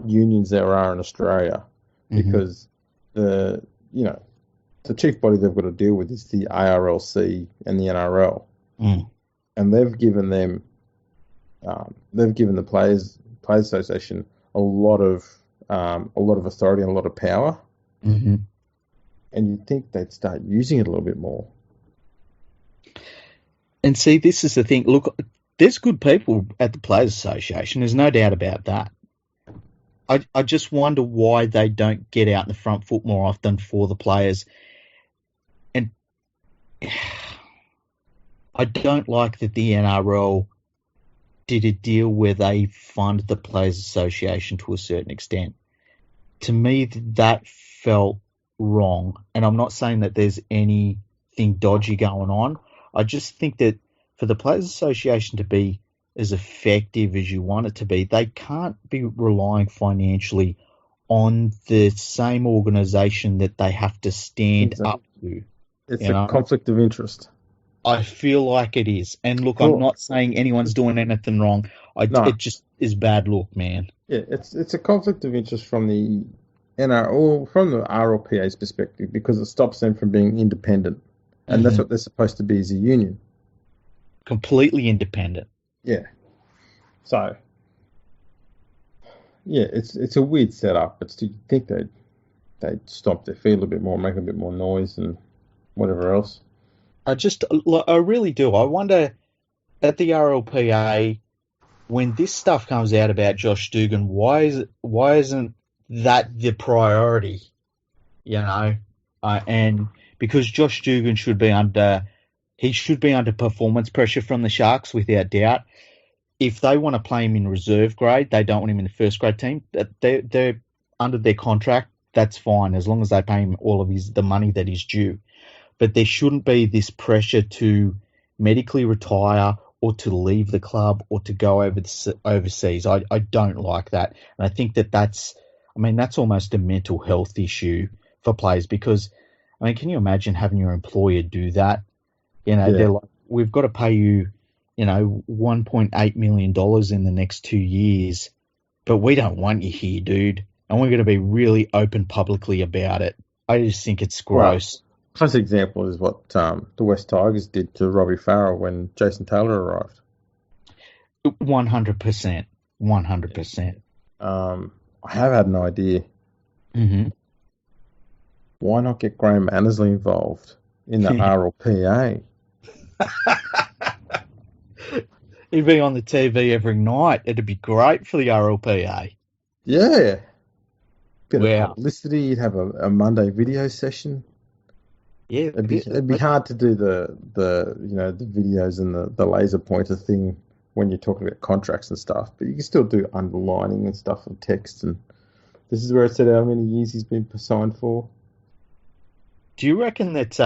Speaker 1: unions there are in Australia because the you know the chief body they've got to deal with is the ARLC and the NRL, and they've given the Players Association a lot of authority and a lot of power, and you'd think they'd start using it a little bit more.
Speaker 2: And see, this is the thing. Look, there's good people at the Players Association. There's no doubt about that. I just wonder why they don't get out in the front foot more often for the players. And I don't like that the NRL did a deal where they fund the Players Association to a certain extent. To me, that felt wrong. And I'm not saying that there's anything dodgy going on. I just think that for the Players Association to be as effective as you want it to be, they can't be relying financially on the same organisation that they have to stand up to.
Speaker 1: It's a conflict of interest.
Speaker 2: I feel like it is. And look, I'm not saying anyone's doing anything wrong. It just is bad luck, man.
Speaker 1: Yeah, it's a conflict of interest from the NRL, from the RLPA's perspective, because it stops them from being independent. And that's what they're supposed to be as a union.
Speaker 2: Completely independent.
Speaker 1: Yeah. So, yeah, it's a weird setup, but you'd think they'd stomp their feet a little bit more, make a bit more noise and whatever else.
Speaker 2: I really do. I wonder at the RLPA, when this stuff comes out about Josh Dugan, why isn't that the priority? And because Josh Dugan should be under performance pressure from the Sharks without doubt. If they want to play him in reserve grade, they don't want him in the first grade team. They're under their contract. That's fine as long as they pay him all of the money that is due. But there shouldn't be this pressure to medically retire or to leave the club or to go overseas. I don't like that, and I think that's almost a mental health issue for players because, can you imagine having your employer do that? They're like, we've got to pay you, $1.8 million in the next 2 years, but we don't want you here, dude. And we're going to be really open publicly about it. I just think it's gross.
Speaker 1: Well, classic example is what the West Tigers did to Robbie Farrell when Jason Taylor arrived.
Speaker 2: 100%. 100%.
Speaker 1: I have had an idea. Why not get Graham Annesely involved in the RLPA?
Speaker 2: He'd be on the TV every night. It'd be great for the RLPA.
Speaker 1: Yeah. Bit of publicity. You'd have a Monday video session.
Speaker 2: Yeah.
Speaker 1: It'd be hard to do the videos and the laser pointer thing when you're talking about contracts and stuff, but you can still do underlining and stuff of text. And this is where it said how many years he's been signed for.
Speaker 2: Do you reckon that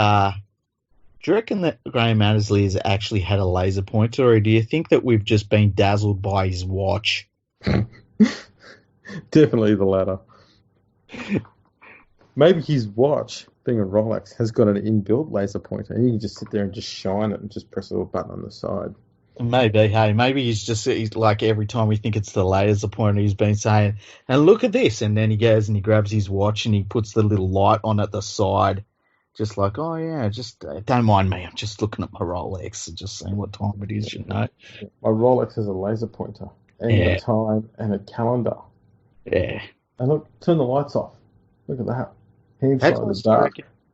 Speaker 2: Graham Annesly has actually had a laser pointer, or do you think that we've just been dazzled by his watch?
Speaker 1: Definitely the latter. Maybe his watch, being a Rolex, has got an inbuilt laser pointer. And you can just sit there and just shine it and just press a little button on the side.
Speaker 2: Maybe he's like every time we think it's the laser pointer, he's been saying, and look at this. And then he goes and he grabs his watch and he puts the little light on at the side. Just like, oh yeah, just don't mind me. I'm just looking at my Rolex and just seeing what time it is,
Speaker 1: My Rolex has a laser pointer and a time and a calendar.
Speaker 2: Yeah.
Speaker 1: And look, turn the lights off. Look at that.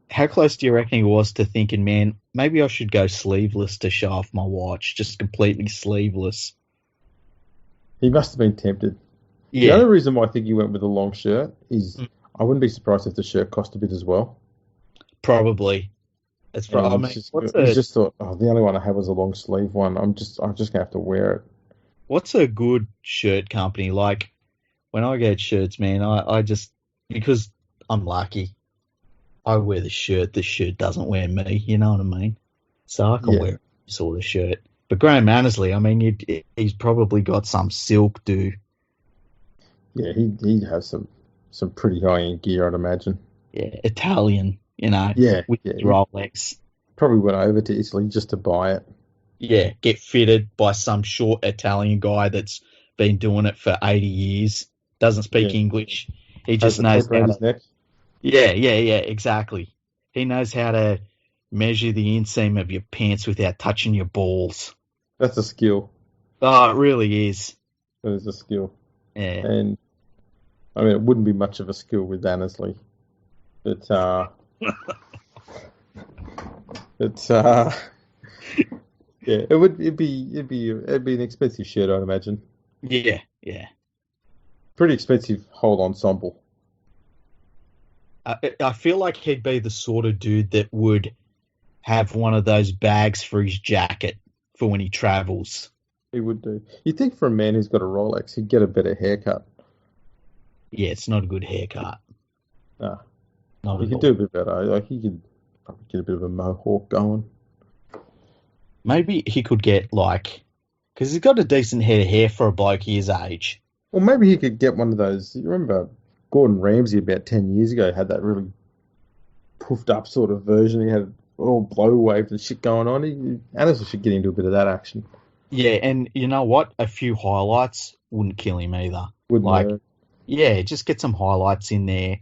Speaker 1: How
Speaker 2: close do you reckon he was to thinking, man, maybe I should go sleeveless to show off my watch, just completely sleeveless?
Speaker 1: He must have been tempted. Yeah. The other reason why I think he went with a long shirt is I wouldn't be surprised if the shirt cost a bit as well.
Speaker 2: Probably. It's probably.
Speaker 1: He just thought, the only one I have was a long sleeve one. I'm just gonna have to wear it.
Speaker 2: What's a good shirt company? Like when I get shirts, man, I just, because I'm lucky, I wear the shirt. The shirt doesn't wear me. You know what I mean? So I can wear any sort of shirt. But Graham Annesly, he's probably got some silk, dude.
Speaker 1: Yeah, he'd have some pretty high end gear, I'd imagine.
Speaker 2: Yeah, Italian. With Rolex.
Speaker 1: Probably went over to Italy just to buy it.
Speaker 2: Yeah, get fitted by some short Italian guy that's been doing it for 80 years, doesn't speak English. He just knows
Speaker 1: how to... neck.
Speaker 2: Yeah, exactly. He knows how to measure the inseam of your pants without touching your balls.
Speaker 1: That's a skill.
Speaker 2: Oh, it really is.
Speaker 1: That is a skill.
Speaker 2: Yeah.
Speaker 1: And, I mean, it wouldn't be much of a skill with Annesly. But, yeah, it'd be an expensive shirt, I'd imagine.
Speaker 2: Yeah.
Speaker 1: Pretty expensive whole ensemble.
Speaker 2: I feel like he'd be the sort of dude that would have one of those bags for his jacket for when he travels.
Speaker 1: He would do. You'd think for a man who's got a Rolex, he'd get a better haircut.
Speaker 2: Yeah, it's not a good haircut.
Speaker 1: Nah.
Speaker 2: Not
Speaker 1: he could do a bit better. Like, he could probably get a bit of a mohawk going.
Speaker 2: Maybe he could get, like... Because he's got a decent head of hair for a bloke his age.
Speaker 1: Well, maybe he could get one of those... You remember Gordon Ramsay about 10 years ago had that really puffed up sort of version. He had all blow waves and shit going on. Annesly should get into a bit of that action.
Speaker 2: Yeah, and you know what? A few highlights wouldn't kill him either.
Speaker 1: Wouldn't
Speaker 2: yeah, just get some highlights in there.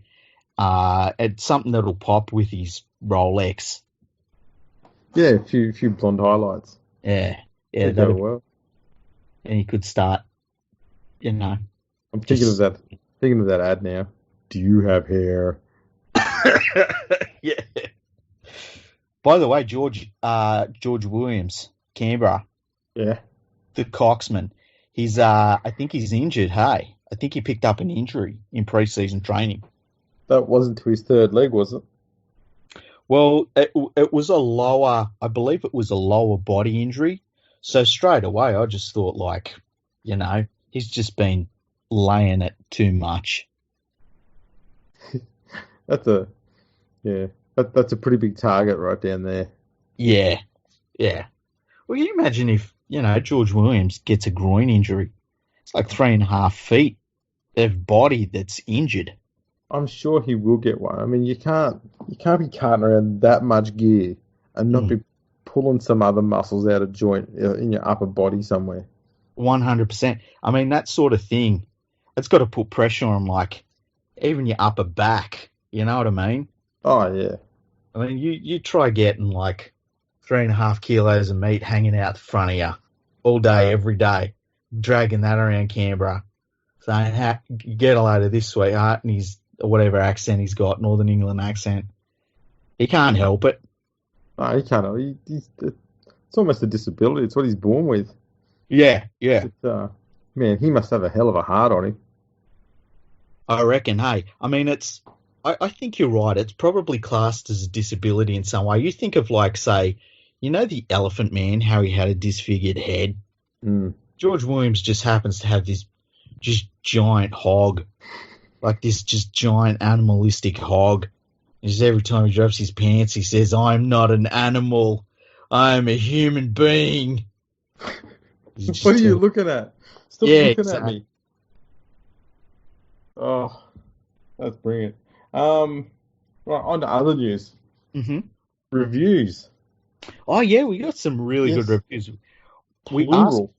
Speaker 2: It's something that'll pop with his Rolex.
Speaker 1: Yeah, a few blonde highlights.
Speaker 2: Yeah,
Speaker 1: that'd go well.
Speaker 2: And he could start, I'm
Speaker 1: thinking of that ad now. Do you have hair?
Speaker 2: Yeah. By the way, George Williams, Canberra.
Speaker 1: Yeah.
Speaker 2: The Coxman. He's I think he's injured, hey. I think he picked up an injury in pre-season training.
Speaker 1: That wasn't to his third leg, was it?
Speaker 2: Well, it was I believe it was a lower body injury. So straight away, I just thought, he's just been laying it too much.
Speaker 1: That's a pretty big target right down there.
Speaker 2: Yeah. Well, can you imagine if, George Williams gets a groin injury? It's like 3.5 feet of body that's injured.
Speaker 1: I'm sure he will get one. I mean, you can't be carting around that much gear and not be pulling some other muscles out of joint in your upper body somewhere.
Speaker 2: 100%. I mean, that sort of thing, it's got to put pressure on, even your upper back. You know what I mean?
Speaker 1: Oh, yeah.
Speaker 2: I mean, you try getting, 3.5 kilos of meat hanging out the front of you all day, every day, dragging that around Canberra, saying, get a load of this, sweetheart, and he's whatever accent he's got, Northern England accent. He can't help it.
Speaker 1: No, he can't. It's almost a disability. It's what he's born with.
Speaker 2: Yeah.
Speaker 1: Man, he must have a hell of a heart on him.
Speaker 2: I reckon, hey. I mean, I think you're right. It's probably classed as a disability in some way. You think of, say, the Elephant Man, how he had a disfigured head.
Speaker 1: Mm.
Speaker 2: George Williams just happens to have this just giant hog, this just giant animalistic hog. Just every time he drops his pants, he says, "I'm not an animal. I'm a human being."
Speaker 1: What are you looking at? Stop looking at me. Oh, that's brilliant. Right, on to other news.
Speaker 2: Mm-hmm.
Speaker 1: Reviews.
Speaker 2: Oh, yeah, we got some really good reviews. It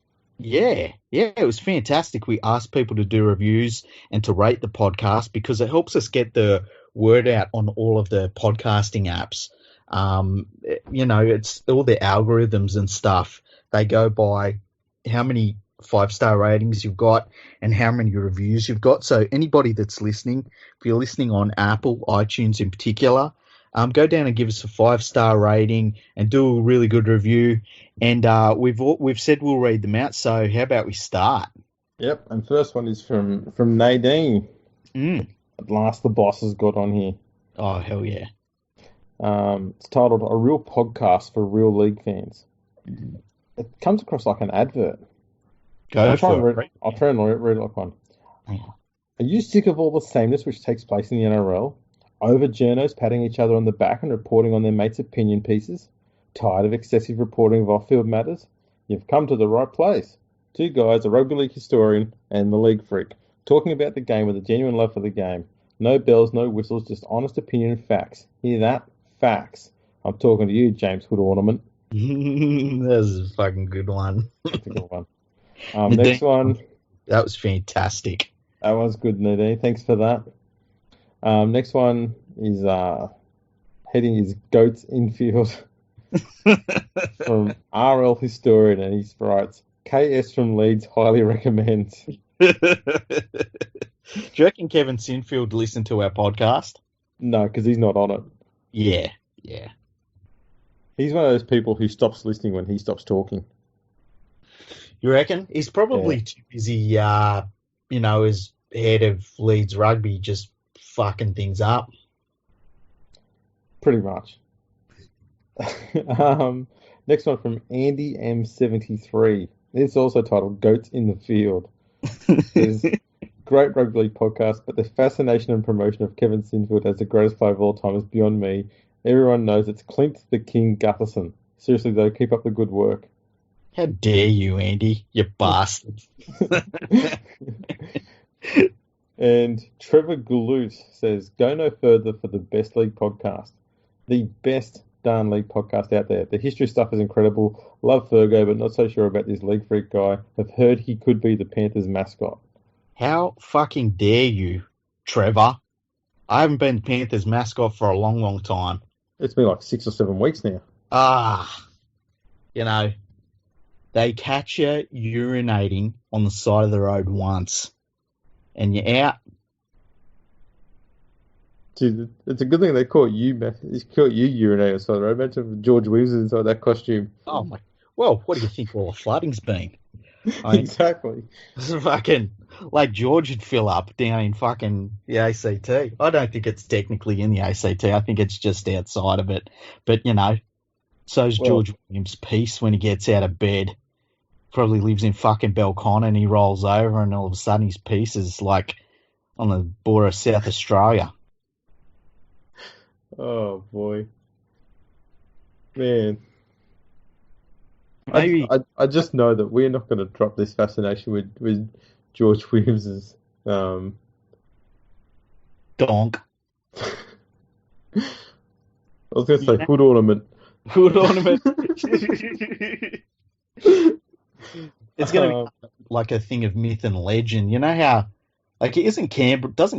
Speaker 2: was fantastic. We asked people to do reviews and to rate the podcast because it helps us get the word out on all of the podcasting apps. It's all the algorithms and stuff. They go by how many 5-star ratings you've got and how many reviews you've got. So anybody that's listening, if you're listening on Apple, iTunes in particular, go down and give us a 5-star rating and do a really good review. And we've said we'll read them out. So how about we start?
Speaker 1: Yep. And first one is from Nadine. At last, the boss has got on here.
Speaker 2: Oh, hell yeah.
Speaker 1: It's titled "A Real Podcast for Real League Fans." It comes across like an advert. I'll try and read it like one.
Speaker 2: Yeah.
Speaker 1: Are you sick of all the sameness which takes place in the NRL? Over journos patting each other on the back and reporting on their mates' opinion pieces? Tired of excessive reporting of off-field matters? You've come to the right place. Two guys, a rugby league historian and the league freak, talking about the game with a genuine love for the game. No bells, no whistles, just honest opinion and facts. Hear that? Facts. I'm talking to you, James Hood Ornament.
Speaker 2: That's a fucking good one.
Speaker 1: That's a good one. Next one.
Speaker 2: That was fantastic.
Speaker 1: That was good, Nadine. Thanks for that. Next one is heading his goats infield from RL Historian, and he writes, KS from Leeds highly recommends.
Speaker 2: Do you reckon Kevin Sinfield listened to our podcast?
Speaker 1: No, because he's not on it.
Speaker 2: Yeah.
Speaker 1: He's one of those people who stops listening when he stops talking.
Speaker 2: You reckon? He's probably too busy, as head of Leeds Rugby, just fucking things up.
Speaker 1: Pretty much. Next one from Andy M73. It's also titled Goats in the Field. Says, great rugby league podcast, but the fascination and promotion of Kevin Sinfield as the greatest player of all time is beyond me. Everyone knows it's Clint the King Gutherson. Seriously though, keep up the good work.
Speaker 2: How dare you, Andy, you bastard.
Speaker 1: And Trevor Galoot says, go no further for the best league podcast. The best darn league podcast out there. The history stuff is incredible. Love Fergo, but not so sure about this league freak guy. Have heard he could be the Panthers mascot.
Speaker 2: How fucking dare you, Trevor? I haven't been Panthers mascot for a long, long time.
Speaker 1: It's been like 6 or 7 weeks now.
Speaker 2: They catch you urinating on the side of the road once, and you're out.
Speaker 1: Dude, it's a good thing they caught you urinating on the side of the road. Imagine George Williams inside that costume.
Speaker 2: Oh my! Well, what do you think all the flooding's been?
Speaker 1: Exactly.
Speaker 2: Fucking like George would fill up down in fucking the ACT. I don't think it's technically in the ACT. I think it's just outside of it. But so's George Williams' piece when he gets out of bed. Probably lives in fucking Belcon and he rolls over and all of a sudden his piece is like on the border of South Australia.
Speaker 1: Oh boy, man.
Speaker 2: Maybe
Speaker 1: I just know that we're not going to drop this fascination with George Williams's
Speaker 2: donk.
Speaker 1: I was going to say hood ornament.
Speaker 2: Hood ornament. It's going to be like a thing of myth and legend. You know how, doesn't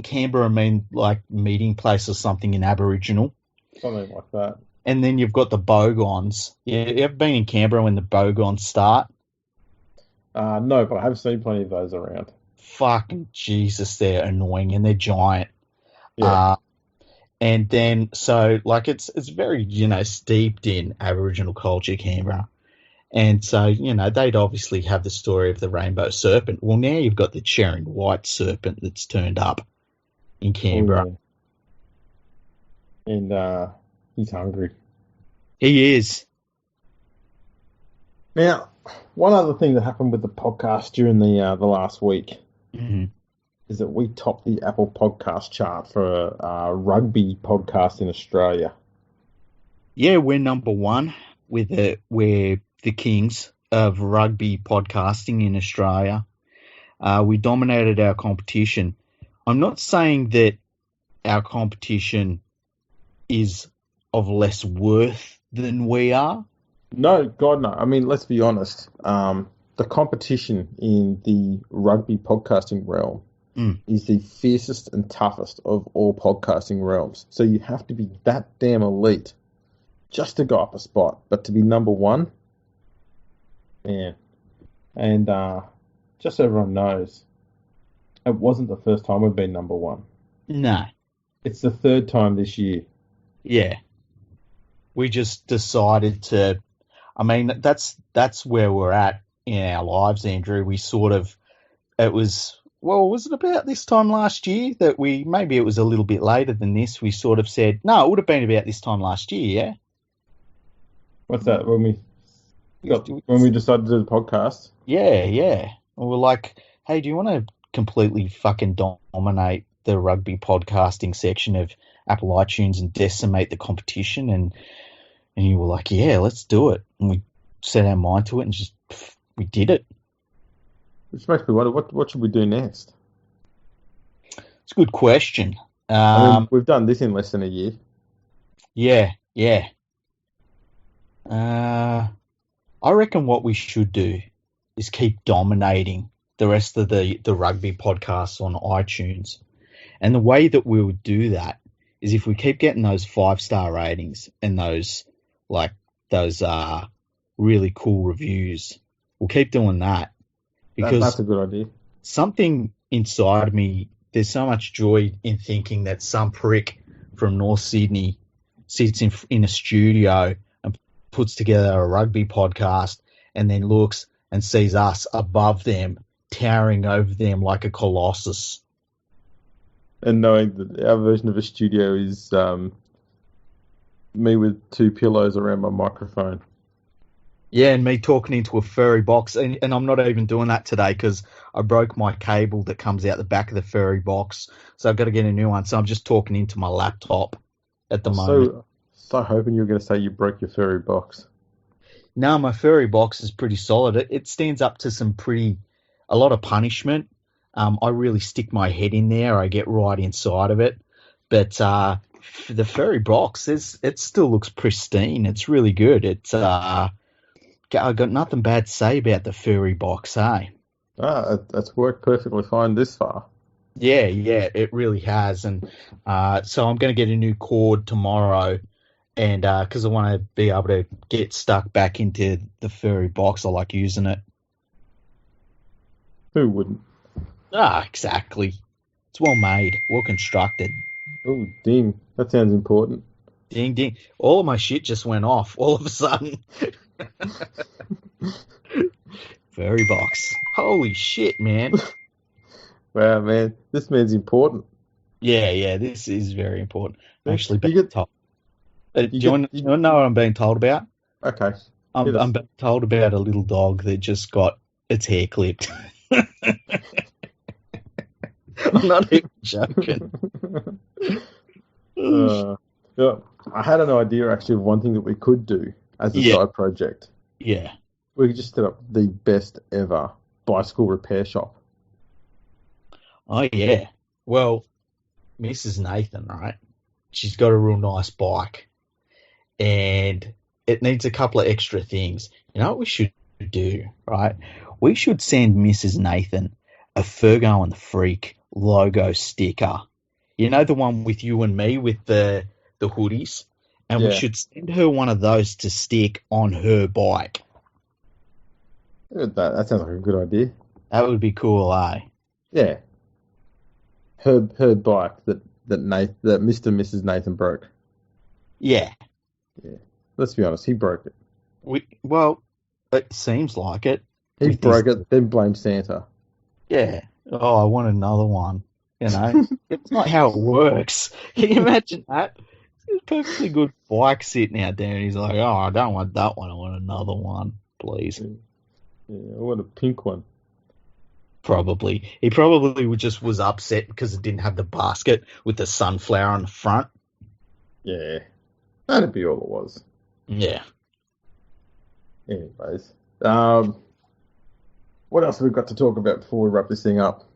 Speaker 2: Canberra mean like meeting place or something in Aboriginal?
Speaker 1: Something like that.
Speaker 2: And then you've got the bogons. Yeah, you ever been in Canberra when the bogons start?
Speaker 1: No, but I have seen plenty of those around.
Speaker 2: Fucking Jesus, they're annoying and they're giant.
Speaker 1: Yeah.
Speaker 2: And then, so, it's very, steeped in Aboriginal culture, Canberra. And so, they'd obviously have the story of the rainbow serpent. Well, now you've got the Sharon White serpent that's turned up in Canberra.
Speaker 1: Oh, yeah. And he's hungry.
Speaker 2: He is.
Speaker 1: Now, one other thing that happened with the podcast during the last week is that we topped the Apple Podcast chart for a rugby podcast in Australia.
Speaker 2: Yeah, we're number one. We're the kings of rugby podcasting in Australia. We dominated our competition. I'm not saying that our competition is of less worth than we are.
Speaker 1: No, God, no. I mean, let's be honest. The competition in the rugby podcasting realm is the fiercest and toughest of all podcasting realms. So you have to be that damn elite just to go up a spot. But to be number one, man. And just so everyone knows, it wasn't the first time we've been number one.
Speaker 2: No.
Speaker 1: It's the third time this year.
Speaker 2: Yeah. We just decided to, that's where we're at in our lives, Andrew. We was it about this time last year that maybe it was a little bit later than this, we sort of said, no, it would have been about this time last year, yeah?
Speaker 1: What's that, when we decided to do the podcast?
Speaker 2: Yeah. And we're like, hey, do you want to completely fucking dominate the rugby podcasting section of Apple iTunes and decimate the competition? And you were like, yeah, let's do it. And we set our mind to it and we did it.
Speaker 1: Which makes me wonder, what should we do next?
Speaker 2: It's a good question.
Speaker 1: We've done this in less than a year.
Speaker 2: Yeah. I reckon what we should do is keep dominating the rest of the rugby podcasts on iTunes. And the way that we would do that is if we keep getting those 5-star ratings and those really cool reviews, we'll keep doing that. Because
Speaker 1: that's a good idea.
Speaker 2: Something inside me, there's so much joy in thinking that some prick from North Sydney sits in a studio and puts together a rugby podcast and then looks and sees us above them, towering over them like a colossus.
Speaker 1: And knowing that our version of a studio is me with 2 pillows around my microphone.
Speaker 2: Yeah, and me talking into a furry box. And I'm not even doing that today because I broke my cable that comes out the back of the furry box. So I've got to get a new one. So I'm just talking into my laptop at the moment.
Speaker 1: So hoping you were going to say you broke your furry box.
Speaker 2: No, my furry box is pretty solid. It stands up to a lot of punishment. I really stick my head in there. I get right inside of it. But the furry box, it still looks pristine. It's really good. I've got nothing bad to say about the furry box, eh?
Speaker 1: That's worked perfectly fine this far.
Speaker 2: Yeah, it really has. And so I'm going to get a new cord tomorrow, and because I want to be able to get stuck back into the furry box. I like using it.
Speaker 1: Who wouldn't?
Speaker 2: Exactly. It's well made, well constructed.
Speaker 1: Oh, ding. That sounds important.
Speaker 2: Ding, ding. All of my shit just went off all of a sudden. Furry box. Holy shit, man.
Speaker 1: Wow, man. This man's important.
Speaker 2: Yeah, this is very important. I'm actually being told. Do you want to know what I'm being told about?
Speaker 1: Okay.
Speaker 2: I'm being told about a little dog that just got its hair clipped. I'm not even joking.
Speaker 1: I had an idea, actually, of one thing that we could do as a side project.
Speaker 2: Yeah.
Speaker 1: We could just set up the best ever bicycle repair shop.
Speaker 2: Oh, yeah. Well, Mrs. Nathan, right? She's got a real nice bike. And it needs a couple of extra things. You know what we should do, right? We should send Mrs. Nathan a Fergo and the Freak logo sticker. You know, the one with you and me with the hoodies? And we should send her one of those to stick on her bike.
Speaker 1: That sounds like a good idea.
Speaker 2: That would be cool, eh?
Speaker 1: Yeah. Her bike that Mr. and Mrs. Nathan broke.
Speaker 2: Yeah.
Speaker 1: Yeah. Let's be honest, he broke it.
Speaker 2: Well, it seems like it.
Speaker 1: He broke it, then blamed Santa.
Speaker 2: Yeah. Oh, I want another one. You know, it's not how it works. Can you imagine that? It's a perfectly good bike sitting out there, and he's like, "Oh, I don't want that one. I want another one, please."
Speaker 1: Yeah, I want a pink one.
Speaker 2: Probably. He probably was upset because it didn't have the basket with the sunflower on the front.
Speaker 1: Yeah, that'd be all it was.
Speaker 2: Yeah.
Speaker 1: Anyways, what else have we got to talk about before we wrap this thing up?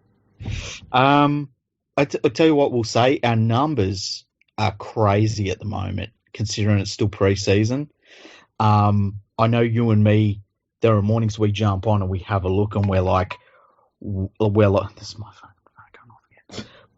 Speaker 2: I tell you what we'll say. Our numbers are crazy at the moment, considering it's still pre-season. I know you and me, there are mornings we jump on and we have a look and we're like, this is my phone. Going off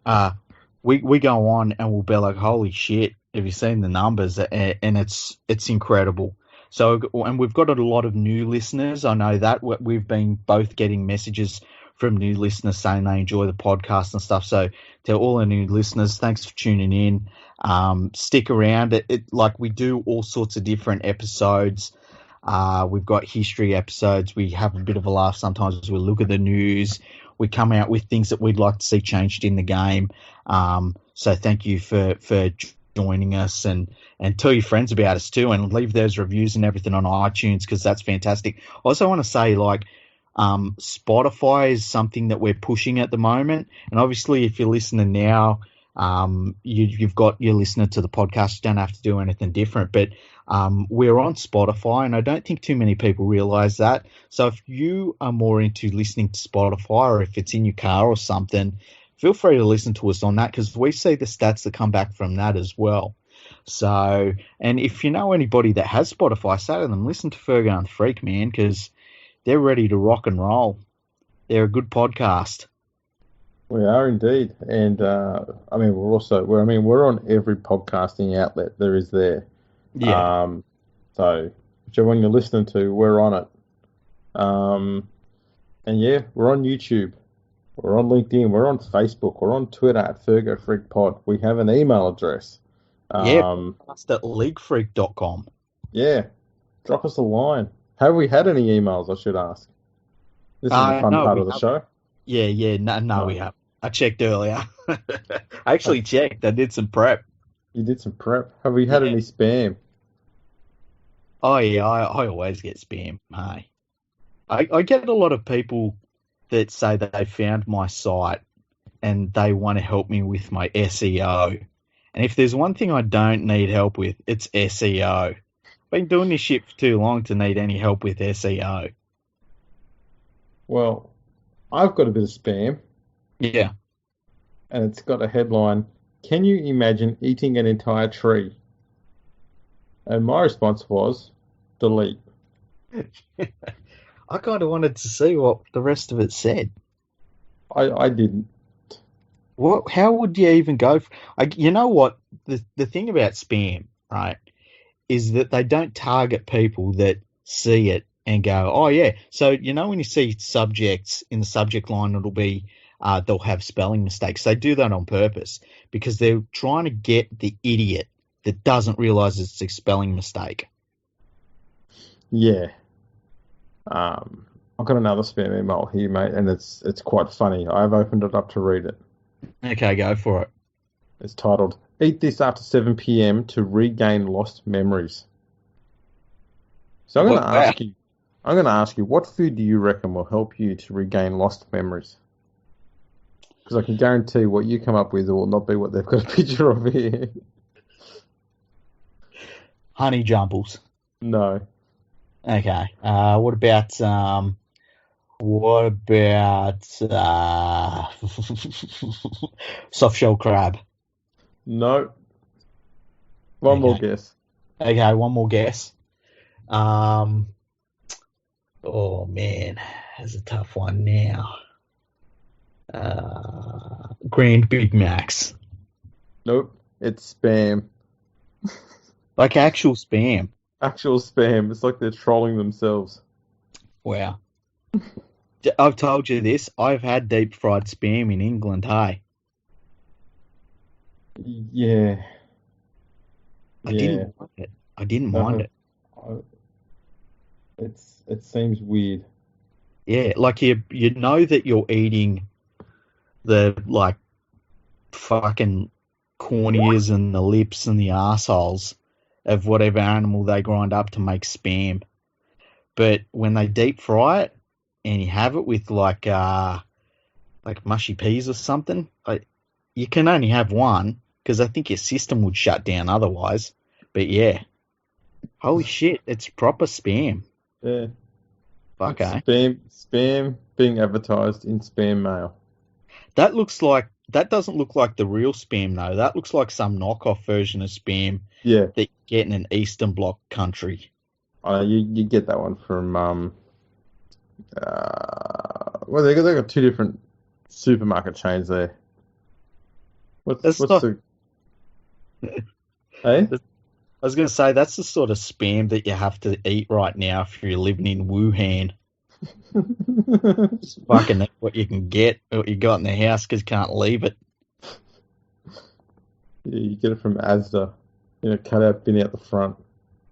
Speaker 2: again. We go on and we'll be like, holy shit, have you seen the numbers? And it's incredible. So, and we've got a lot of new listeners. I know that we've been both getting messages from new listeners saying they enjoy the podcast and stuff. So to all our new listeners, thanks for tuning in. Stick around. Like we do all sorts of different episodes. We've got history episodes. We have a bit of a laugh sometimes. We look at the news. We come out with things that we'd like to see changed in the game. So thank you for joining us, and tell your friends about us too, and leave those reviews and everything on iTunes because that's fantastic. I also want to say, Spotify is something that we're pushing at the moment, and obviously if you're listening now, you've got your listener to the podcast. You don't have to do anything different, but we're on Spotify, and I don't think too many people realize that. So if you are more into listening to Spotify, or if it's in your car or something, feel free to listen to us on that because we see the stats that come back from that as well. So, and if you know anybody that has Spotify, say to them, listen to Fergo and the Freak, man, because they're ready to rock and roll. They're a good podcast.
Speaker 1: We are indeed, and we're on every podcasting outlet there is there.
Speaker 2: Yeah.
Speaker 1: So whichever one you're listening to, we're on it. And yeah, we're on YouTube, we're on LinkedIn, we're on Facebook, we're on Twitter at FergoFreakPod. We have an email address.
Speaker 2: Yeah, podcast at leaguefreak.com.
Speaker 1: Yeah, drop us a line. Have we had any emails? I should ask. This is the fun part of the show.
Speaker 2: Yeah. No, we have. I checked earlier. I actually checked. I did some prep.
Speaker 1: You did some prep. Have we had any spam?
Speaker 2: Oh, yeah, I always get spam. Hey, I get a lot of people that say that they found my site and they want to help me with my SEO. And if there's one thing I don't need help with, it's SEO. I've been doing this shit for too long to need any help with SEO.
Speaker 1: Well, I've got a bit of spam.
Speaker 2: Yeah.
Speaker 1: And it's got a headline, "Can you imagine eating an entire tree?" And my response was, delete.
Speaker 2: I kind of wanted to see what the rest of it said.
Speaker 1: I didn't.
Speaker 2: What? How would you even go? You know what? The thing about spam, right, is that they don't target people that see it and go, oh, yeah. So, when you see subjects in the subject line, it'll be, they'll have spelling mistakes. They do that on purpose because they're trying to get the idiot that doesn't realize it's a spelling mistake.
Speaker 1: Yeah. I've got another spam email here, mate, and it's quite funny. I've opened it up to read it.
Speaker 2: Okay, go for it.
Speaker 1: It's titled, "Eat this after 7 p.m. to regain lost memories." So I'm going to ask you, what food do you reckon will help you to regain lost memories? Because I can guarantee what you come up with will not be what they've got a picture of here.
Speaker 2: Honey jumbles.
Speaker 1: No.
Speaker 2: Okay. What about soft shell crab?
Speaker 1: No. One more guess.
Speaker 2: Okay, one more guess. Oh man, that's a tough one now. Grand Big Macs.
Speaker 1: Nope, it's spam.
Speaker 2: Like actual spam.
Speaker 1: Actual spam. It's like they're trolling themselves.
Speaker 2: Wow. I've told you this. I've had deep fried spam in England, hey?
Speaker 1: Yeah.
Speaker 2: I didn't mind it. I didn't mind it.
Speaker 1: It seems weird.
Speaker 2: Yeah, like you know that you're eating the like fucking corneas and the lips and the arseholes of whatever animal they grind up to make spam. But when they deep fry it and you have it with like mushy peas or something, you can only have one because I think your system would shut down otherwise. But yeah, holy shit, it's proper spam.
Speaker 1: Yeah.
Speaker 2: Okay.
Speaker 1: Spam being advertised in spam mail.
Speaker 2: That doesn't look like the real spam though. That looks like some knockoff version of spam.
Speaker 1: Yeah.
Speaker 2: That you get in an Eastern Bloc country.
Speaker 1: You get that one from they got two different supermarket chains there. Hey?
Speaker 2: I was going to say, that's the sort of spam that you have to eat right now if you're living in Wuhan. Just fucking eat what you can get, what you got in the house because you can't leave it.
Speaker 1: Yeah, you get it from Asda. Cut out bin out the front.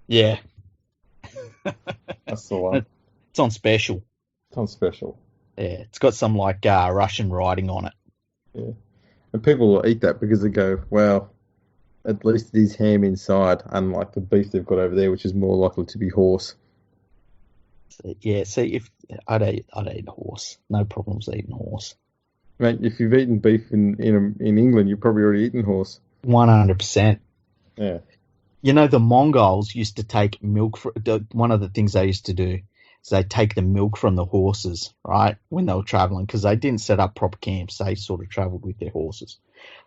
Speaker 2: Yeah.
Speaker 1: That's the one.
Speaker 2: It's on special.
Speaker 1: It's on special.
Speaker 2: Yeah, it's got some like Russian writing on it.
Speaker 1: Yeah. And people will eat that because they go, well, at least it is ham inside, unlike the beef they've got over there, which is more likely to be horse.
Speaker 2: Yeah, see, if I'd eat horse. No problems eating horse.
Speaker 1: Mate, if you've eaten beef in England, you've probably already eaten horse.
Speaker 2: 100%.
Speaker 1: Yeah.
Speaker 2: The Mongols used to take milk. One of the things they used to do is they take the milk from the horses, right, when they were traveling, because they didn't set up proper camps. They sort of traveled with their horses.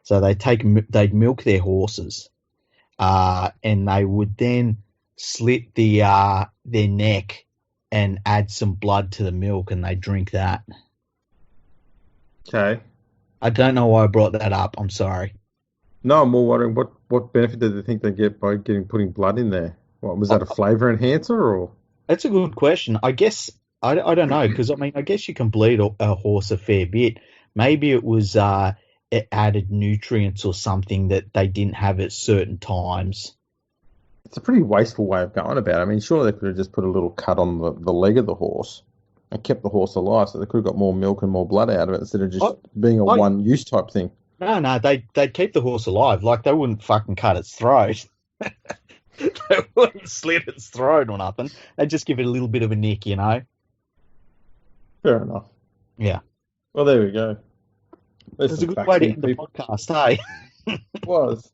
Speaker 2: So they'd milk their horses, and they would then slit their neck and add some blood to the milk, and they drink that.
Speaker 1: Okay.
Speaker 2: I don't know why I brought that up. I'm sorry.
Speaker 1: No, I'm more wondering what benefit did they think they get by putting blood in there? What was that, a flavor enhancer or?
Speaker 2: That's a good question. I guess I don't know because I mean I guess you can bleed a horse a fair bit. Maybe it was it added nutrients or something that they didn't have at certain times.
Speaker 1: It's a pretty wasteful way of going about it. I mean, surely they could have just put a little cut on the leg of the horse and kept the horse alive, so they could have got more milk and more blood out of it instead of just
Speaker 2: Oh,
Speaker 1: being a
Speaker 2: oh
Speaker 1: one-use type thing.
Speaker 2: no, they'd keep the horse alive. Like they wouldn't fucking cut its throat. They wouldn't slit its throat or nothing. They'd just give it a little bit of a nick, you know.
Speaker 1: Fair enough.
Speaker 2: Yeah,
Speaker 1: Well, there we go. There's
Speaker 2: it's a
Speaker 1: some
Speaker 2: good
Speaker 1: facts
Speaker 2: way to
Speaker 1: here,
Speaker 2: end the
Speaker 1: people.
Speaker 2: podcast, hey.
Speaker 1: It was.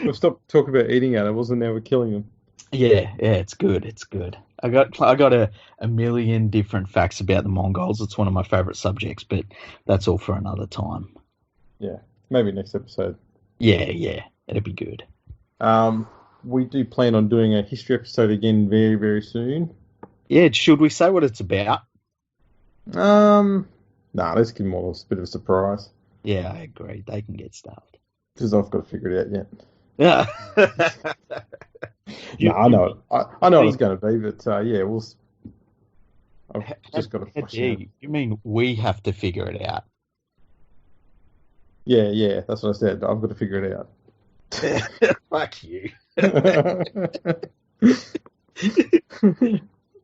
Speaker 1: We've stopped talking about eating animals and now we're killing them.
Speaker 2: Yeah, it's good. It's good. I got a million different facts about the Mongols. It's one of my favorite subjects, but that's all for another time.
Speaker 1: Yeah, maybe next episode.
Speaker 2: Yeah, it'd be good.
Speaker 1: We do plan on doing a history episode again very, very soon.
Speaker 2: Yeah, should we say what it's about?
Speaker 1: Let's give them all a bit of a surprise
Speaker 2: Yeah, I agree. They can get stuffed.
Speaker 1: because I've got to figure it out yet.
Speaker 2: Yeah.
Speaker 1: No, I know it. I know what it's going to be, but yeah, I've just got to flush it out.
Speaker 2: You mean we have to figure it out?
Speaker 1: Yeah, that's what I said. I've got to figure it out.
Speaker 2: Fuck you.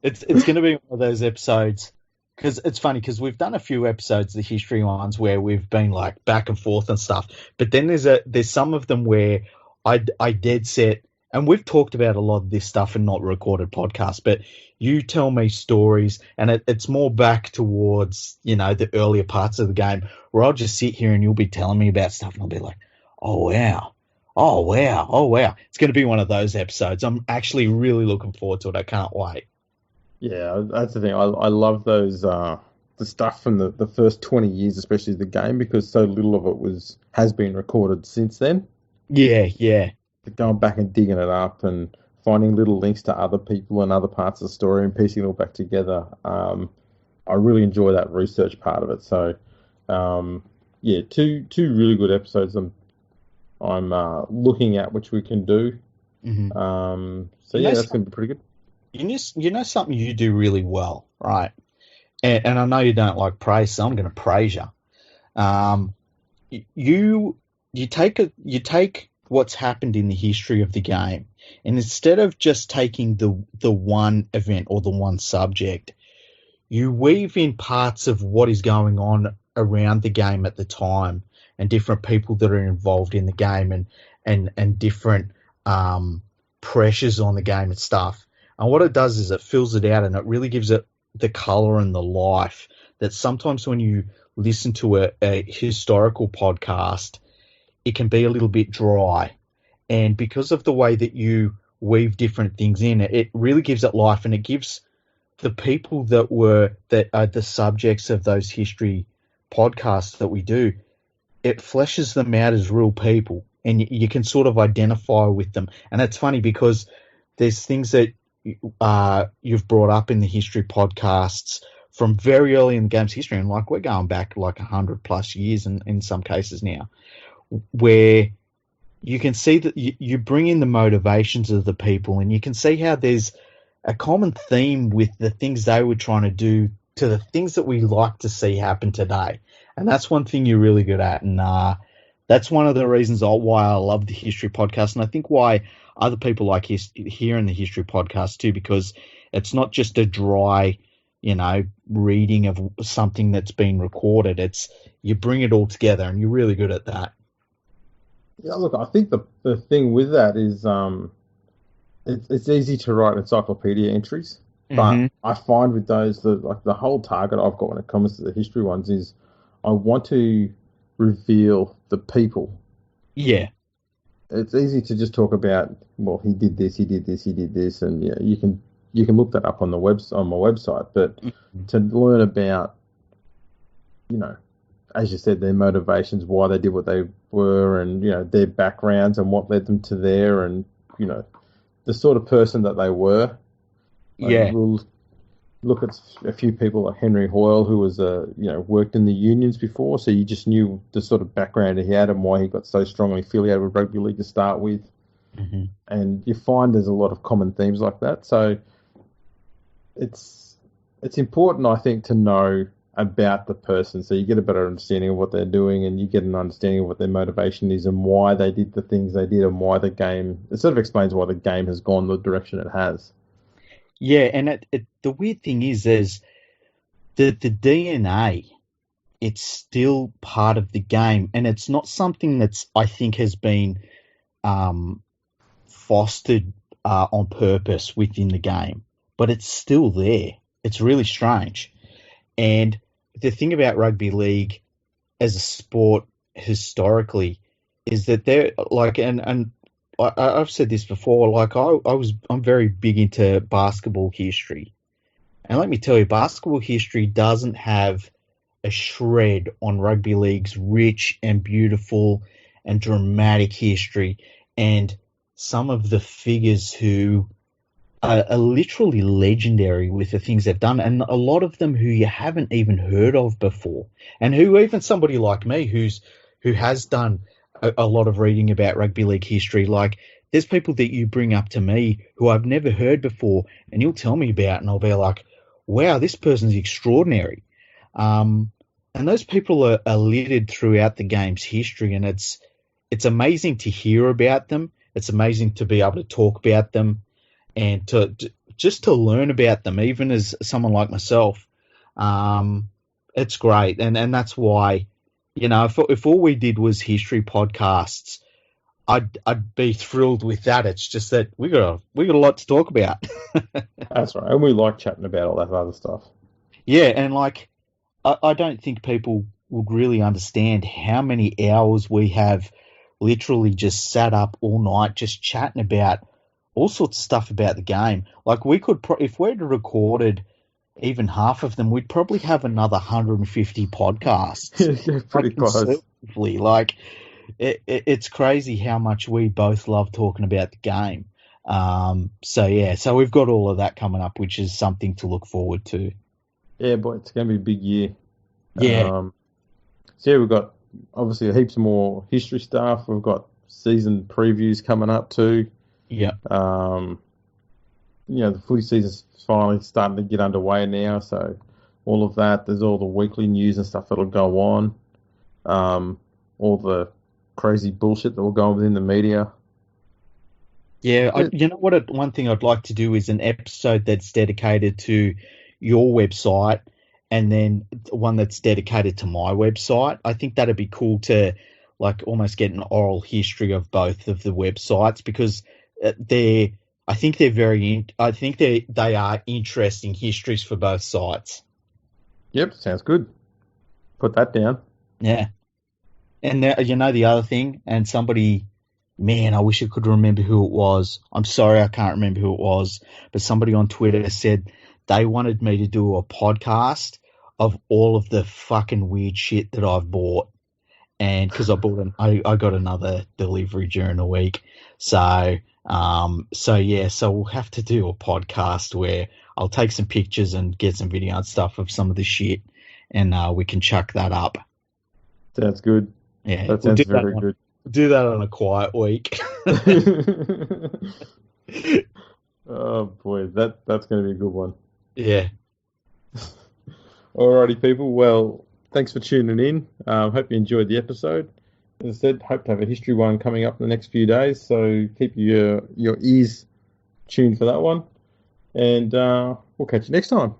Speaker 2: It's going to be one of those episodes because it's funny because we've done a few episodes, the history ones, where we've been like back and forth and stuff. But then there's some of them where I dead set, and we've talked about a lot of this stuff and not recorded podcasts. But you tell me stories, and it's more back towards the earlier parts of the game where I'll just sit here and you'll be telling me about stuff, and I'll be like, oh wow. Oh wow! Oh wow! It's going to be one of those episodes. I'm actually really looking forward to it. I can't wait.
Speaker 1: Yeah, that's the thing. I love those the stuff from the first 20 years, especially the game, because so little of it has been recorded since then.
Speaker 2: Yeah.
Speaker 1: But going back and digging it up and finding little links to other people and other parts of the story and piecing it all back together. I really enjoy that research part of it. So, yeah, two really good episodes. I'm looking at which we can do.
Speaker 2: Mm-hmm.
Speaker 1: So yeah, that's going to be pretty good.
Speaker 2: You know something you do really well, right? And I know you don't like praise, so I'm going to praise you. You take what's happened in the history of the game, and instead of just taking the one event or the one subject, you weave in parts of what is going on around the game at the time and different people that are involved in the game and different pressures on the game and stuff. And what it does is it fills it out and it really gives it the color and the life that sometimes when you listen to a historical podcast, it can be a little bit dry. And because of the way that you weave different things in, it really gives it life, and it gives the people that are the subjects of those history podcasts that we do, it fleshes them out as real people, and you can sort of identify with them. And it's funny because there's things that you've brought up in the history podcasts from very early in the game's history, and like we're going back like 100+ years in some cases now, where you can see that you bring in the motivations of the people, and you can see how there's a common theme with the things they were trying to do to the things that we like to see happen today. And that's one thing you're really good at. And that's one of the reasons why I love the history podcast. And I think why other people like hearing the history podcast too, because it's not just a dry, reading of something that's been recorded. It's you bring it all together, and you're really good at that.
Speaker 1: Yeah, look, I think the thing with that is it's easy to write encyclopedia entries, but I find with those the whole target I've got when it comes to the history ones is I want to reveal the people.
Speaker 2: Yeah.
Speaker 1: It's easy to just talk about, well, he did this, and yeah, you can look that up on my website, but to learn about, as you said, their motivations, why they did what they were, and their backgrounds and what led them to there, and the sort of person that they were. Like,
Speaker 2: yeah.
Speaker 1: look at a few people like Henry Hoyle, who was worked in the unions before, so you just knew the sort of background he had and why he got so strongly affiliated with rugby league to start with.
Speaker 2: Mm-hmm.
Speaker 1: And you find there's a lot of common themes like that. So it's important, I think, to know about the person, so you get a better understanding of what they're doing, and you get an understanding of what their motivation is and why they did the things they did, and why the game. It sort of explains why the game has gone the direction it has.
Speaker 2: Yeah, and the weird thing is the DNA. It's still part of the game, and it's not something that's, I think, has been fostered on purpose within the game, but it's still there. It's really strange. And the thing about rugby league as a sport historically is that they're like, and I've said this before, like I'm very big into basketball history. And let me tell you, basketball history doesn't have a shred on rugby league's rich and beautiful and dramatic history, and some of the figures who are literally legendary with the things they've done, and a lot of them who you haven't even heard of before, and who even somebody like me who has done a lot of reading about rugby league history, like there's people that you bring up to me who I've never heard before, and you'll tell me about, and I'll be like, wow, this person's extraordinary. And those people are littered throughout the game's history, and it's amazing to hear about them. It's amazing to be able to talk about them, and just to learn about them, even as someone like myself. It's great, and that's why, if all we did was history podcasts, I'd be thrilled with that. It's just that we got a lot to talk about.
Speaker 1: That's right, and we like chatting about all that other stuff.
Speaker 2: Yeah, and like I don't think people would really understand how many hours we have literally just sat up all night just chatting about all sorts of stuff about the game. Like we could, if we'd recorded even half of them, we'd probably have another 150 podcasts.
Speaker 1: Yeah, pretty close.
Speaker 2: Like it's crazy how much we both love talking about the game. So we've got all of that coming up, which is something to look forward to.
Speaker 1: Yeah, boy, it's going to be a big year.
Speaker 2: Yeah.
Speaker 1: We've got obviously heaps more history stuff. We've got season previews coming up too.
Speaker 2: Yeah.
Speaker 1: The footy season's finally starting to get underway now, so all of that. There's all the weekly news and stuff that'll go on. All the crazy bullshit that will go on within the media.
Speaker 2: Yeah, one thing I'd like to do is an episode that's dedicated to your website, and then one that's dedicated to my website. I think that'd be cool to like almost get an oral history of both of the websites, because they are interesting histories for both sites.
Speaker 1: Yep, sounds good. Put that down.
Speaker 2: Yeah. And the other thing, and somebody, man, I wish I could remember who it was. I'm sorry, I can't remember who it was, but somebody on Twitter said they wanted me to do a podcast of all of the fucking weird shit that I've bought. And because I got another delivery during the week. So we'll have to do a podcast where I'll take some pictures and get some video and stuff of some of the shit, and we can chuck that up.
Speaker 1: Sounds good.
Speaker 2: Yeah,
Speaker 1: that sounds very good.
Speaker 2: Do that on a quiet week.
Speaker 1: Oh boy, that's going to be a good one.
Speaker 2: Yeah.
Speaker 1: Alrighty, people. Well, thanks for tuning in. Hope you enjoyed the episode. As I said, hope to have a history one coming up in the next few days, so keep your ears tuned for that one. And we'll catch you next time.